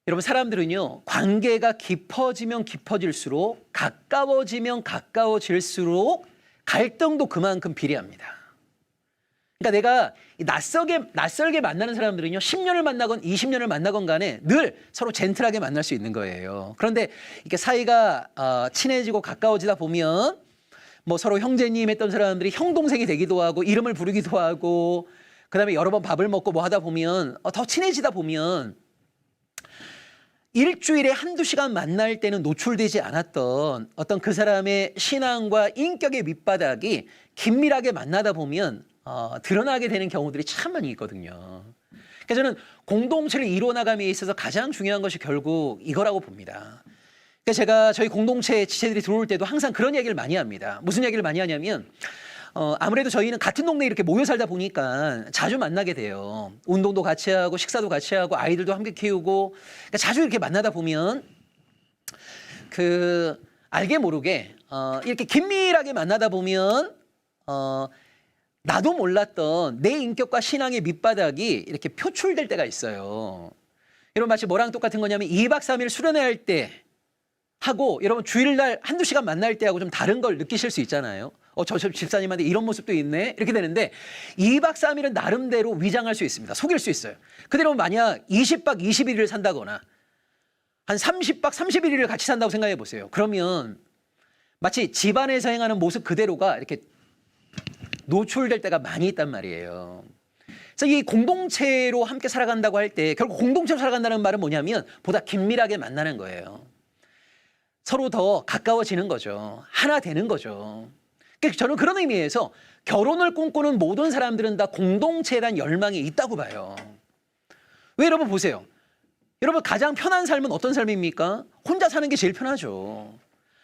여러분, 사람들은요 관계가 깊어지면 깊어질수록, 가까워지면 가까워질수록 갈등도 그만큼 비례합니다. 그러니까 내가 낯설게 만나는 사람들은요 10년을 만나건 20년을 만나건 간에 늘 서로 젠틀하게 만날 수 있는 거예요. 그런데 이렇게 사이가 친해지고 가까워지다 보면 뭐 서로 형제님 했던 사람들이 형 동생이 되기도 하고 이름을 부르기도 하고, 그다음에 여러 번 밥을 먹고 뭐 하다 보면 더 친해지다 보면 일주일에 한두 시간 만날 때는 노출되지 않았던 어떤 그 사람의 신앙과 인격의 밑바닥이 긴밀하게 만나다 보면 드러나게 되는 경우들이 참 많이 있거든요. 그래서 저는 공동체를 이루어나감에 있어서 가장 중요한 것이 결국 이거라고 봅니다. 그러니까 제가 저희 공동체 지체들이 들어올 때도 항상 그런 얘기를 많이 합니다. 무슨 얘기를 많이 하냐면 아무래도 저희는 같은 동네에 이렇게 모여 살다 보니까 자주 만나게 돼요. 운동도 같이 하고 식사도 같이 하고 아이들도 함께 키우고, 그러니까 자주 이렇게 만나다 보면 알게 모르게 이렇게 긴밀하게 만나다 보면 나도 몰랐던 내 인격과 신앙의 밑바닥이 이렇게 표출될 때가 있어요. 여러분, 마치 뭐랑 똑같은 거냐면 2박 3일 수련회할 때 하고 여러분 주일날 한두 시간 만날 때하고 좀 다른 걸 느끼실 수 있잖아요. 저 집사님한테 이런 모습도 있네 이렇게 되는데 2박 3일은 나름대로 위장할 수 있습니다. 속일 수 있어요. 근데 여러분, 만약 20박 21일을 산다거나 한 30박 31일을 같이 산다고 생각해 보세요. 그러면 마치 집안에서 행하는 모습 그대로가 이렇게 노출될 때가 많이 있단 말이에요. 그래서 이 공동체로 함께 살아간다고 할 때 결국 공동체로 살아간다는 말은 뭐냐면 보다 긴밀하게 만나는 거예요. 서로 더 가까워지는 거죠. 하나 되는 거죠. 그러니까 저는 그런 의미에서 결혼을 꿈꾸는 모든 사람들은 다 공동체에 대한 열망이 있다고 봐요. 왜 여러분 보세요. 여러분 가장 편한 삶은 어떤 삶입니까? 혼자 사는 게 제일 편하죠.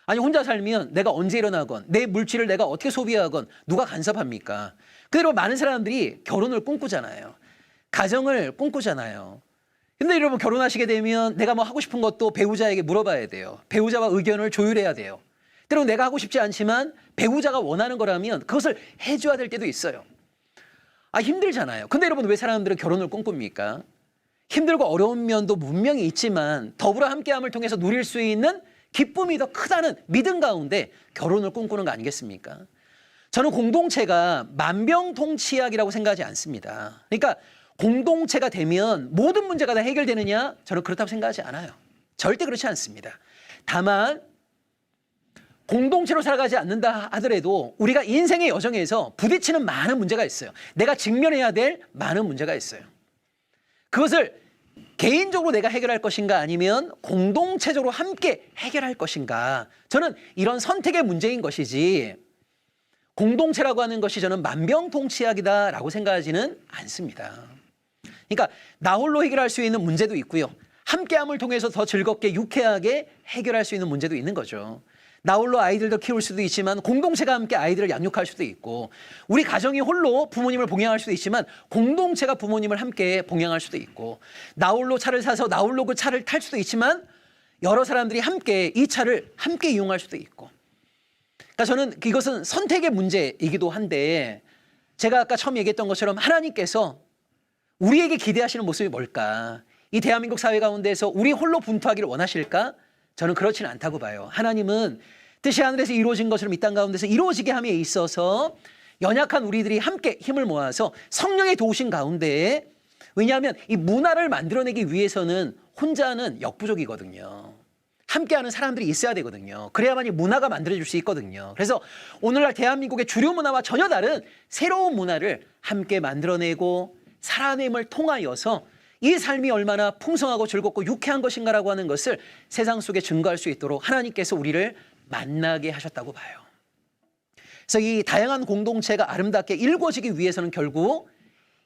아니 혼자 살면 내가 언제 일어나건 내 물질을 내가 어떻게 소비하건 누가 간섭합니까? 그대로 많은 사람들이 결혼을 꿈꾸잖아요. 가정을 꿈꾸잖아요. 근데 여러분 결혼하시게 되면 내가 뭐 하고 싶은 것도 배우자에게 물어봐야 돼요. 배우자와 의견을 조율해야 돼요. 때로 내가 하고 싶지 않지만 배우자가 원하는 거라면 그것을 해줘야 될 때도 있어요. 아 힘들잖아요. 근데 여러분 왜 사람들은 결혼을 꿈꿉니까? 힘들고 어려운 면도 분명히 있지만 더불어 함께함을 통해서 누릴 수 있는 기쁨이 더 크다는 믿음 가운데 결혼을 꿈꾸는 거 아니겠습니까? 저는 공동체가 만병통치약이라고 생각하지 않습니다. 그러니까 공동체가 되면 모든 문제가 다 해결되느냐? 저는 그렇다고 생각하지 않아요. 절대 그렇지 않습니다. 다만 공동체로 살아가지 않는다 하더라도 우리가 인생의 여정에서 부딪히는 많은 문제가 있어요. 내가 직면해야 될 많은 문제가 있어요. 그것을 개인적으로 내가 해결할 것인가 아니면 공동체적으로 함께 해결할 것인가. 저는 이런 선택의 문제인 것이지 공동체라고 하는 것이 저는 만병통치약이다라고 생각하지는 않습니다. 그러니까 나 홀로 해결할 수 있는 문제도 있고요. 함께함을 통해서 더 즐겁게 유쾌하게 해결할 수 있는 문제도 있는 거죠. 나 홀로 아이들도 키울 수도 있지만 공동체가 함께 아이들을 양육할 수도 있고 우리 가정이 홀로 부모님을 봉양할 수도 있지만 공동체가 부모님을 함께 봉양할 수도 있고 나 홀로 차를 사서 나 홀로 그 차를 탈 수도 있지만 여러 사람들이 함께 이 차를 함께 이용할 수도 있고 그러니까 저는 이것은 선택의 문제이기도 한데 제가 아까 처음 얘기했던 것처럼 하나님께서 우리에게 기대하시는 모습이 뭘까? 이 대한민국 사회 가운데서 우리 홀로 분투하기를 원하실까? 저는 그렇지는 않다고 봐요. 하나님은 뜻이 하늘에서 이루어진 것처럼 이 땅 가운데서 이루어지게 함에 있어서 연약한 우리들이 함께 힘을 모아서 성령의 도우신 가운데 왜냐하면 이 문화를 만들어내기 위해서는 혼자는 역부족이거든요. 함께하는 사람들이 있어야 되거든요. 그래야만 이 문화가 만들어질 수 있거든요. 그래서 오늘날 대한민국의 주류 문화와 전혀 다른 새로운 문화를 함께 만들어내고 살아냄을 통하여서 이 삶이 얼마나 풍성하고 즐겁고 유쾌한 것인가라고 하는 것을 세상 속에 증거할 수 있도록 하나님께서 우리를 만나게 하셨다고 봐요. 그래서 이 다양한 공동체가 아름답게 일궈지기 위해서는 결국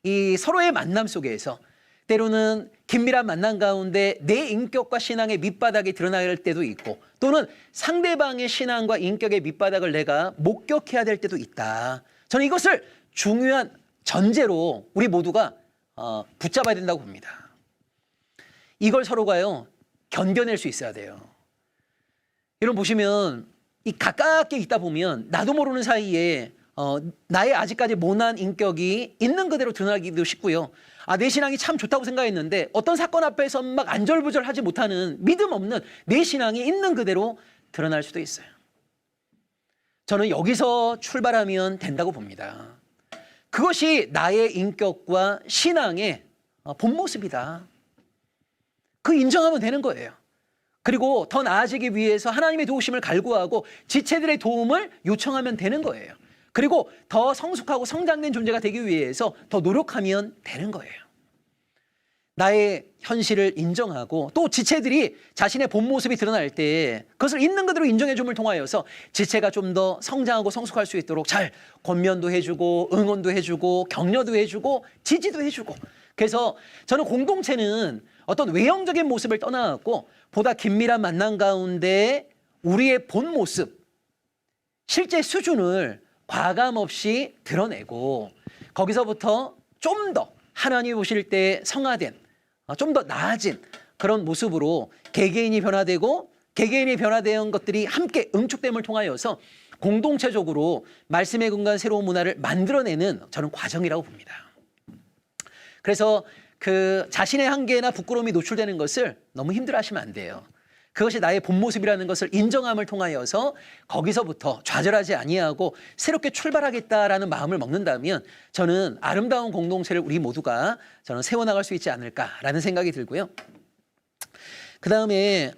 이 서로의 만남 속에서 때로는 긴밀한 만남 가운데 내 인격과 신앙의 밑바닥이 드러날 때도 있고 또는 상대방의 신앙과 인격의 밑바닥을 내가 목격해야 될 때도 있다. 저는 이것을 중요한 전제로 우리 모두가 붙잡아야 된다고 봅니다. 이걸 서로가요 견뎌낼 수 있어야 돼요. 여러분 보시면 이 가깝게 있다 보면 나도 모르는 사이에 나의 아직까지 모난 인격이 있는 그대로 드러나기도 쉽고요. 아, 내 신앙이 참 좋다고 생각했는데 어떤 사건 앞에서 막 안절부절하지 못하는 믿음 없는 내 신앙이 있는 그대로 드러날 수도 있어요. 저는 여기서 출발하면 된다고 봅니다. 그것이 나의 인격과 신앙의 본 모습이다. 그 인정하면 되는 거예요. 그리고 더 나아지기 위해서 하나님의 도우심을 갈구하고 지체들의 도움을 요청하면 되는 거예요. 그리고 더 성숙하고 성장된 존재가 되기 위해서 더 노력하면 되는 거예요. 나의 현실을 인정하고 또 지체들이 자신의 본 모습이 드러날 때 그것을 있는 그대로 인정해 줌을 통하여서 지체가 좀 더 성장하고 성숙할 수 있도록 잘 권면도 해주고 응원도 해주고 격려도 해주고 지지도 해주고 그래서 저는 공동체는 어떤 외형적인 모습을 떠나갖고 보다 긴밀한 만남 가운데 우리의 본 모습 실제 수준을 과감 없이 드러내고 거기서부터 좀 더 하나님이 보실 때 성화된 좀 더 나아진 그런 모습으로 개개인이 변화되고 개개인이 변화된 것들이 함께 응축됨을 통하여서 공동체적으로 말씀의 근간 새로운 문화를 만들어내는 저는 과정이라고 봅니다. 그래서 그 자신의 한계나 부끄러움이 노출되는 것을 너무 힘들어하시면 안 돼요. 그것이 나의 본 모습이라는 것을 인정함을 통하여서 거기서부터 좌절하지 아니하고 새롭게 출발하겠다라는 마음을 먹는다면 저는 아름다운 공동체를 우리 모두가 저는 세워나갈 수 있지 않을까라는 생각이 들고요. 그 다음에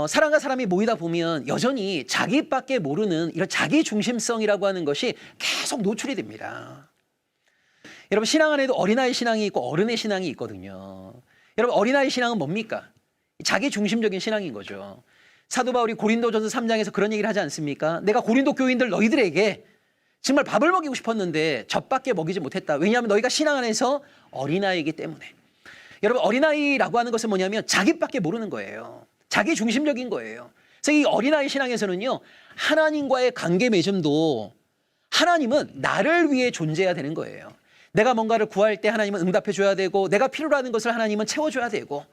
사람과 사람이 모이다 보면 여전히 자기밖에 모르는 이런 자기중심성이라고 하는 것이 계속 노출이 됩니다. 여러분 신앙 안에도 어린아이 신앙이 있고 어른의 신앙이 있거든요. 여러분 어린아이 신앙은 뭡니까? 자기 중심적인 신앙인 거죠. 사도 바울이 고린도전서 3장에서 그런 얘기를 하지 않습니까? 내가 고린도 교인들 너희들에게 정말 밥을 먹이고 싶었는데 젖밖에 먹이지 못했다. 왜냐하면 너희가 신앙 안에서 어린아이이기 때문에. 여러분, 어린아이라고 하는 것은 뭐냐면 자기밖에 모르는 거예요. 자기 중심적인 거예요. 그래서 이 어린아이 신앙에서는요, 하나님과의 관계 맺음도 하나님은 나를 위해 존재해야 되는 거예요. 내가 뭔가를 구할 때 하나님은 응답해 줘야 되고, 내가 필요로 하는 것을 하나님은 채워줘야 되고,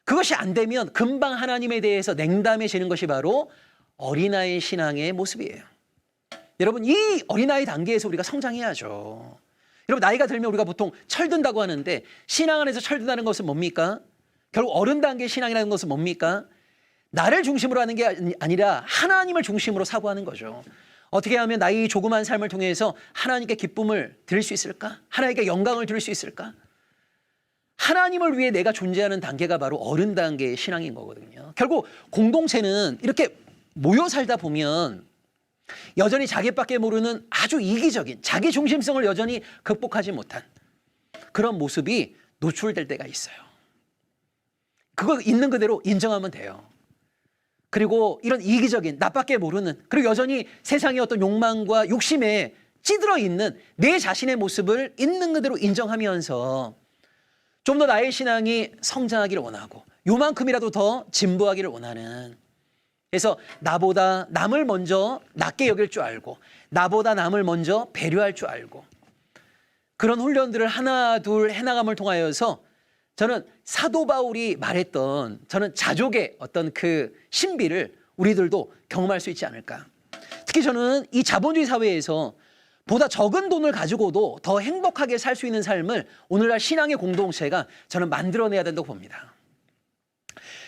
그것이 안 되면 금방 하나님에 대해서 냉담해지는 것이 바로 어린아이 신앙의 모습이에요. 여러분, 이 어린아이 단계에서 우리가 성장해야죠. 여러분, 나이가 들면 우리가 보통 철든다고 하는데, 신앙 안에서 철든다는 것은 뭡니까? 결국 어른 단계의 신앙이라는 것은 뭡니까? 나를 중심으로 하는 게 아니라 하나님을 중심으로 사고하는 거죠. 어떻게 하면 나의 조그만 삶을 통해서 하나님께 기쁨을 드릴 수 있을까? 하나님께 영광을 드릴 수 있을까? 하나님을 위해 내가 존재하는 단계가 바로 어른 단계의 신앙인 거거든요. 결국 공동체는 이렇게 모여 살다 보면 여전히 자기밖에 모르는 아주 이기적인 자기 중심성을 여전히 극복하지 못한 그런 모습이 노출될 때가 있어요. 그거 있는 그대로 인정하면 돼요. 그리고 이런 이기적인 나밖에 모르는, 그리고 여전히 세상의 어떤 욕망과 욕심에 찌들어 있는 내 자신의 모습을 있는 그대로 인정하면서 좀 더 나의 신앙이 성장하기를 원하고 요만큼이라도 더 진보하기를 원하는, 그래서 나보다 남을 먼저 낮게 여길 줄 알고 나보다 남을 먼저 배려할 줄 알고 그런 훈련들을 하나 둘 해나감을 통하여서 저는 사도 바울이 말했던 저는 자족의 어떤 그 신비를 우리들도 경험할 수 있지 않을까. 특히 저는 이 자본주의 사회에서 보다 적은 돈을 가지고도 더 행복하게 살 수 있는 삶을 오늘날 신앙의 공동체가 저는 만들어내야 된다고 봅니다.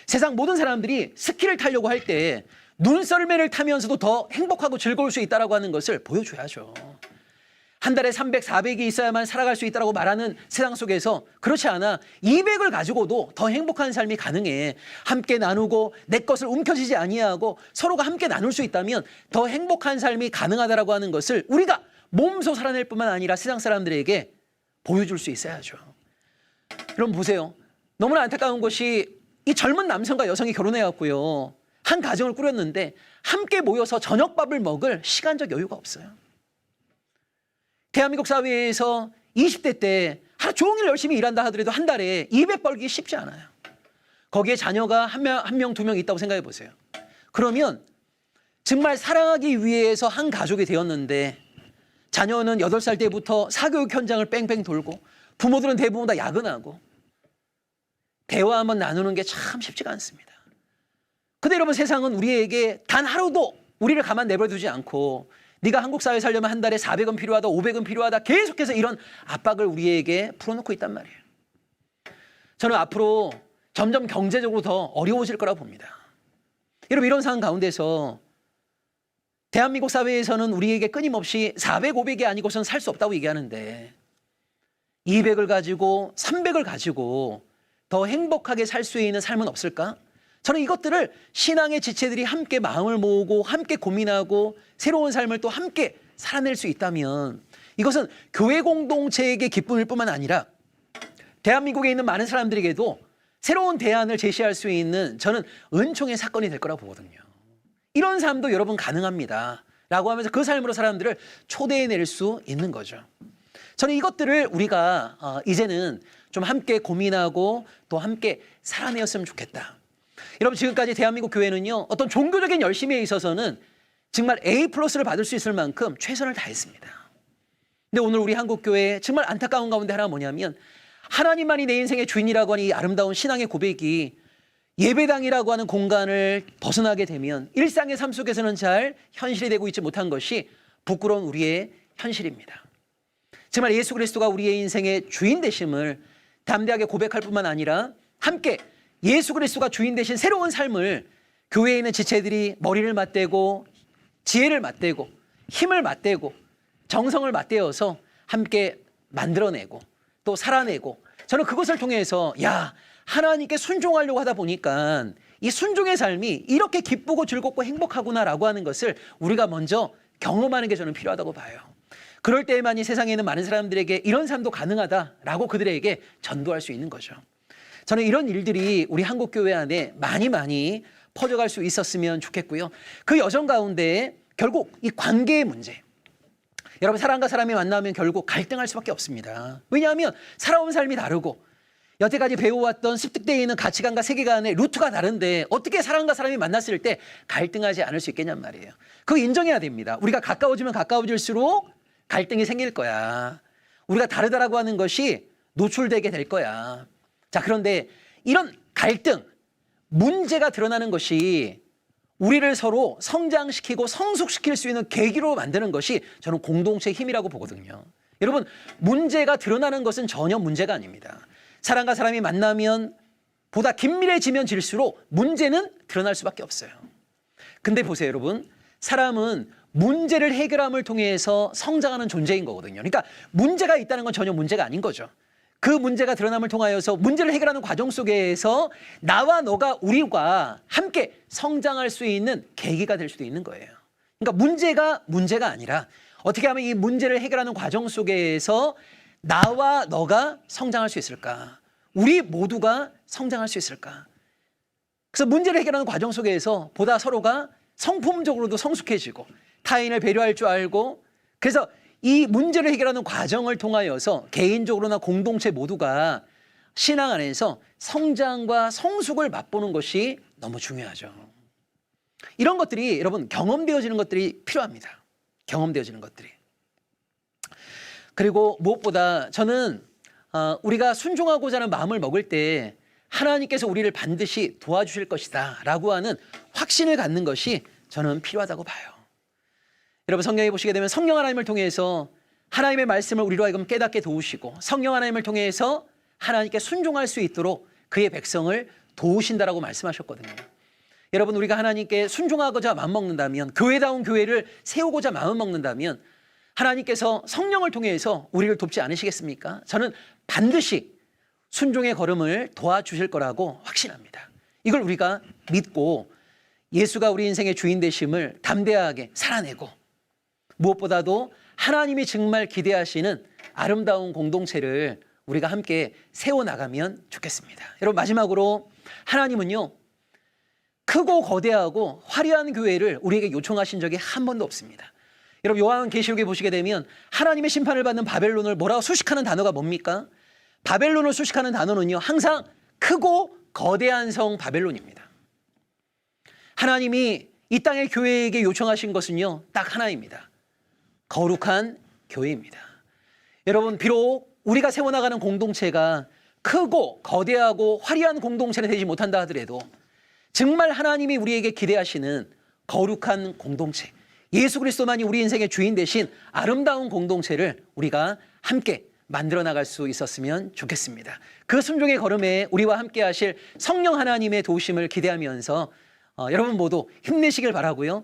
세상 모든 사람들이 스키를 타려고 할 때 눈썰매를 타면서도 더 행복하고 즐거울 수 있다고 하는 것을 보여줘야죠. 한 달에 300, 400이 있어야만 살아갈 수 있다고 말하는 세상 속에서 그렇지 않아 200을 가지고도 더 행복한 삶이 가능해. 함께 나누고 내 것을 움켜쥐지 아니하고 서로가 함께 나눌 수 있다면 더 행복한 삶이 가능하다고 하는 것을 우리가 몸소 살아낼 뿐만 아니라 세상 사람들에게 보여줄 수 있어야죠. 여러분 보세요. 너무나 안타까운 것이 이 젊은 남성과 여성이 결혼해갖고요, 한 가정을 꾸렸는데 함께 모여서 저녁밥을 먹을 시간적 여유가 없어요. 대한민국 사회에서 20대 때 하루 종일 열심히 일한다 하더라도 한 달에 200 벌기 쉽지 않아요. 거기에 자녀가 한 명, 두 명 있다고 생각해 보세요. 그러면 정말 사랑하기 위해서 한 가족이 되었는데 자녀는 8살 때부터 사교육 현장을 뺑뺑 돌고 부모들은 대부분 다 야근하고 대화 한번 나누는 게 참 쉽지가 않습니다. 근데 여러분, 세상은 우리에게 단 하루도 우리를 가만 내버려두지 않고 네가 한국 사회에 살려면 한 달에 400은 필요하다, 500은 필요하다, 계속해서 이런 압박을 우리에게 풀어놓고 있단 말이에요. 저는 앞으로 점점 경제적으로 더 어려워질 거라고 봅니다. 여러분, 이런 상황 가운데서 대한민국 사회에서는 우리에게 끊임없이 400, 500이 아니고선 살 수 없다고 얘기하는데 200을 가지고 300을 가지고 더 행복하게 살 수 있는 삶은 없을까? 저는 이것들을 신앙의 지체들이 함께 마음을 모으고 함께 고민하고 새로운 삶을 또 함께 살아낼 수 있다면 이것은 교회 공동체에게 기쁨일 뿐만 아니라 대한민국에 있는 많은 사람들에게도 새로운 대안을 제시할 수 있는 저는 은총의 사건이 될 거라고 보거든요. 이런 삶도 여러분 가능합니다 라고 하면서 그 삶으로 사람들을 초대해낼 수 있는 거죠. 저는 이것들을 우리가 이제는 좀 함께 고민하고 또 함께 살아내었으면 좋겠다. 여러분, 지금까지 대한민국 교회는요, 어떤 종교적인 열심에 있어서는 정말 A+를 받을 수 있을 만큼 최선을 다했습니다. 근데 오늘 우리 한국교회 정말 안타까운 가운데 하나가 뭐냐면 하나님만이 내 인생의 주인이라고 하는 이 아름다운 신앙의 고백이 예배당이라고 하는 공간을 벗어나게 되면 일상의 삶 속에서는 잘 현실이 되고 있지 못한 것이 부끄러운 우리의 현실입니다. 정말 예수 그리스도가 우리의 인생의 주인 되심을 담대하게 고백할 뿐만 아니라 함께 예수 그리스도가 주인 되신 새로운 삶을 교회에 있는 지체들이 머리를 맞대고 지혜를 맞대고 힘을 맞대고 정성을 맞대어서 함께 만들어내고 또 살아내고, 저는 그것을 통해서 하나님께 순종하려고 하다 보니까 이 순종의 삶이 이렇게 기쁘고 즐겁고 행복하구나라고 하는 것을 우리가 먼저 경험하는 게 저는 필요하다고 봐요. 그럴 때에만이 세상에 있는 많은 사람들에게 이런 삶도 가능하다라고 그들에게 전도할 수 있는 거죠. 저는 이런 일들이 우리 한국교회 안에 많이 퍼져갈 수 있었으면 좋겠고요. 그 여정 가운데 결국 이 관계의 문제, 여러분, 사람과 사람이 만나면 결국 갈등할 수밖에 없습니다. 왜냐하면 살아온 삶이 다르고 여태까지 배워왔던 습득되어 있는 가치관과 세계관의 루트가 다른데 어떻게 사람과 사람이 만났을 때 갈등하지 않을 수 있겠냔 말이에요. 그거 인정해야 됩니다. 우리가 가까워지면 가까워질수록 갈등이 생길 거야. 우리가 다르다라고 하는 것이 노출되게 될 거야. 자, 그런데 이런 갈등, 문제가 드러나는 것이 우리를 서로 성장시키고 성숙시킬 수 있는 계기로 만드는 것이 저는 공동체의 힘이라고 보거든요. 여러분, 문제가 드러나는 것은 전혀 문제가 아닙니다. 사람과 사람이 만나면 보다 긴밀해지면 질수록 문제는 드러날 수밖에 없어요. 근데 보세요, 여러분. 사람은 문제를 해결함을 통해서 성장하는 존재인 거거든요. 그러니까 문제가 있다는 건 전혀 문제가 아닌 거죠. 그 문제가 드러남을 통하여서 문제를 해결하는 과정 속에서 나와 너가 우리가 함께 성장할 수 있는 계기가 될 수도 있는 거예요. 그러니까 문제가 아니라 어떻게 하면 이 문제를 해결하는 과정 속에서 나와 너가 성장할 수 있을까? 우리 모두가 성장할 수 있을까? 그래서 문제를 해결하는 과정 속에서 보다 서로가 성품적으로도 성숙해지고 타인을 배려할 줄 알고, 그래서 이 문제를 해결하는 과정을 통하여서 개인적으로나 공동체 모두가 신앙 안에서 성장과 성숙을 맛보는 것이 너무 중요하죠. 이런 것들이 여러분 경험되어지는 것들이 필요합니다. 경험되어지는 것들이. 그리고 무엇보다 저는 우리가 순종하고자 하는 마음을 먹을 때 하나님께서 우리를 반드시 도와주실 것이다 라고 하는 확신을 갖는 것이 저는 필요하다고 봐요. 여러분, 성경에 보시게 되면 성령 하나님을 통해서 하나님의 말씀을 우리로 하여금 깨닫게 도우시고 성령 하나님을 통해서 하나님께 순종할 수 있도록 그의 백성을 도우신다라고 말씀하셨거든요. 여러분, 우리가 하나님께 순종하고자 마음먹는다면, 교회다운 교회를 세우고자 마음먹는다면 하나님께서 성령을 통해서 우리를 돕지 않으시겠습니까? 저는 반드시 순종의 걸음을 도와주실 거라고 확신합니다. 이걸 우리가 믿고 예수가 우리 인생의 주인 되심을 담대하게 살아내고, 무엇보다도 하나님이 정말 기대하시는 아름다운 공동체를 우리가 함께 세워나가면 좋겠습니다. 여러분, 마지막으로 하나님은요, 크고 거대하고 화려한 교회를 우리에게 요청하신 적이 한 번도 없습니다. 여러분, 요한계시록에 보시게 되면 하나님의 심판을 받는 바벨론을 뭐라고 수식하는 단어가 뭡니까? 바벨론을 수식하는 단어는요, 항상 크고 거대한 성 바벨론입니다. 하나님이 이 땅의 교회에게 요청하신 것은요, 딱 하나입니다. 거룩한 교회입니다. 여러분, 비록 우리가 세워나가는 공동체가 크고 거대하고 화려한 공동체는 되지 못한다 하더라도 정말 하나님이 우리에게 기대하시는 거룩한 공동체, 예수 그리스도만이 우리 인생의 주인 되신 아름다운 공동체를 우리가 함께 만들어 나갈 수 있었으면 좋겠습니다. 그 순종의 걸음에 우리와 함께 하실 성령 하나님의 도우심을 기대하면서 여러분 모두 힘내시길 바라고요.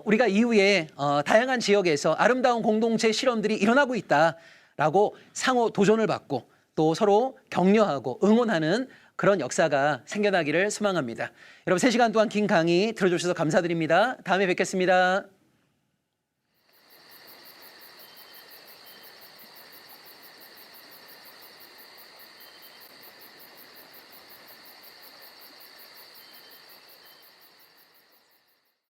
우리가 이후에 다양한 지역에서 아름다운 공동체 실험들이 일어나고 있다라고 상호 도전을 받고 또 서로 격려하고 응원하는 그런 역사가 생겨나기를 소망합니다. 여러분, 3시간 동안 긴 강의 들어주셔서 감사드립니다. 다음에 뵙겠습니다.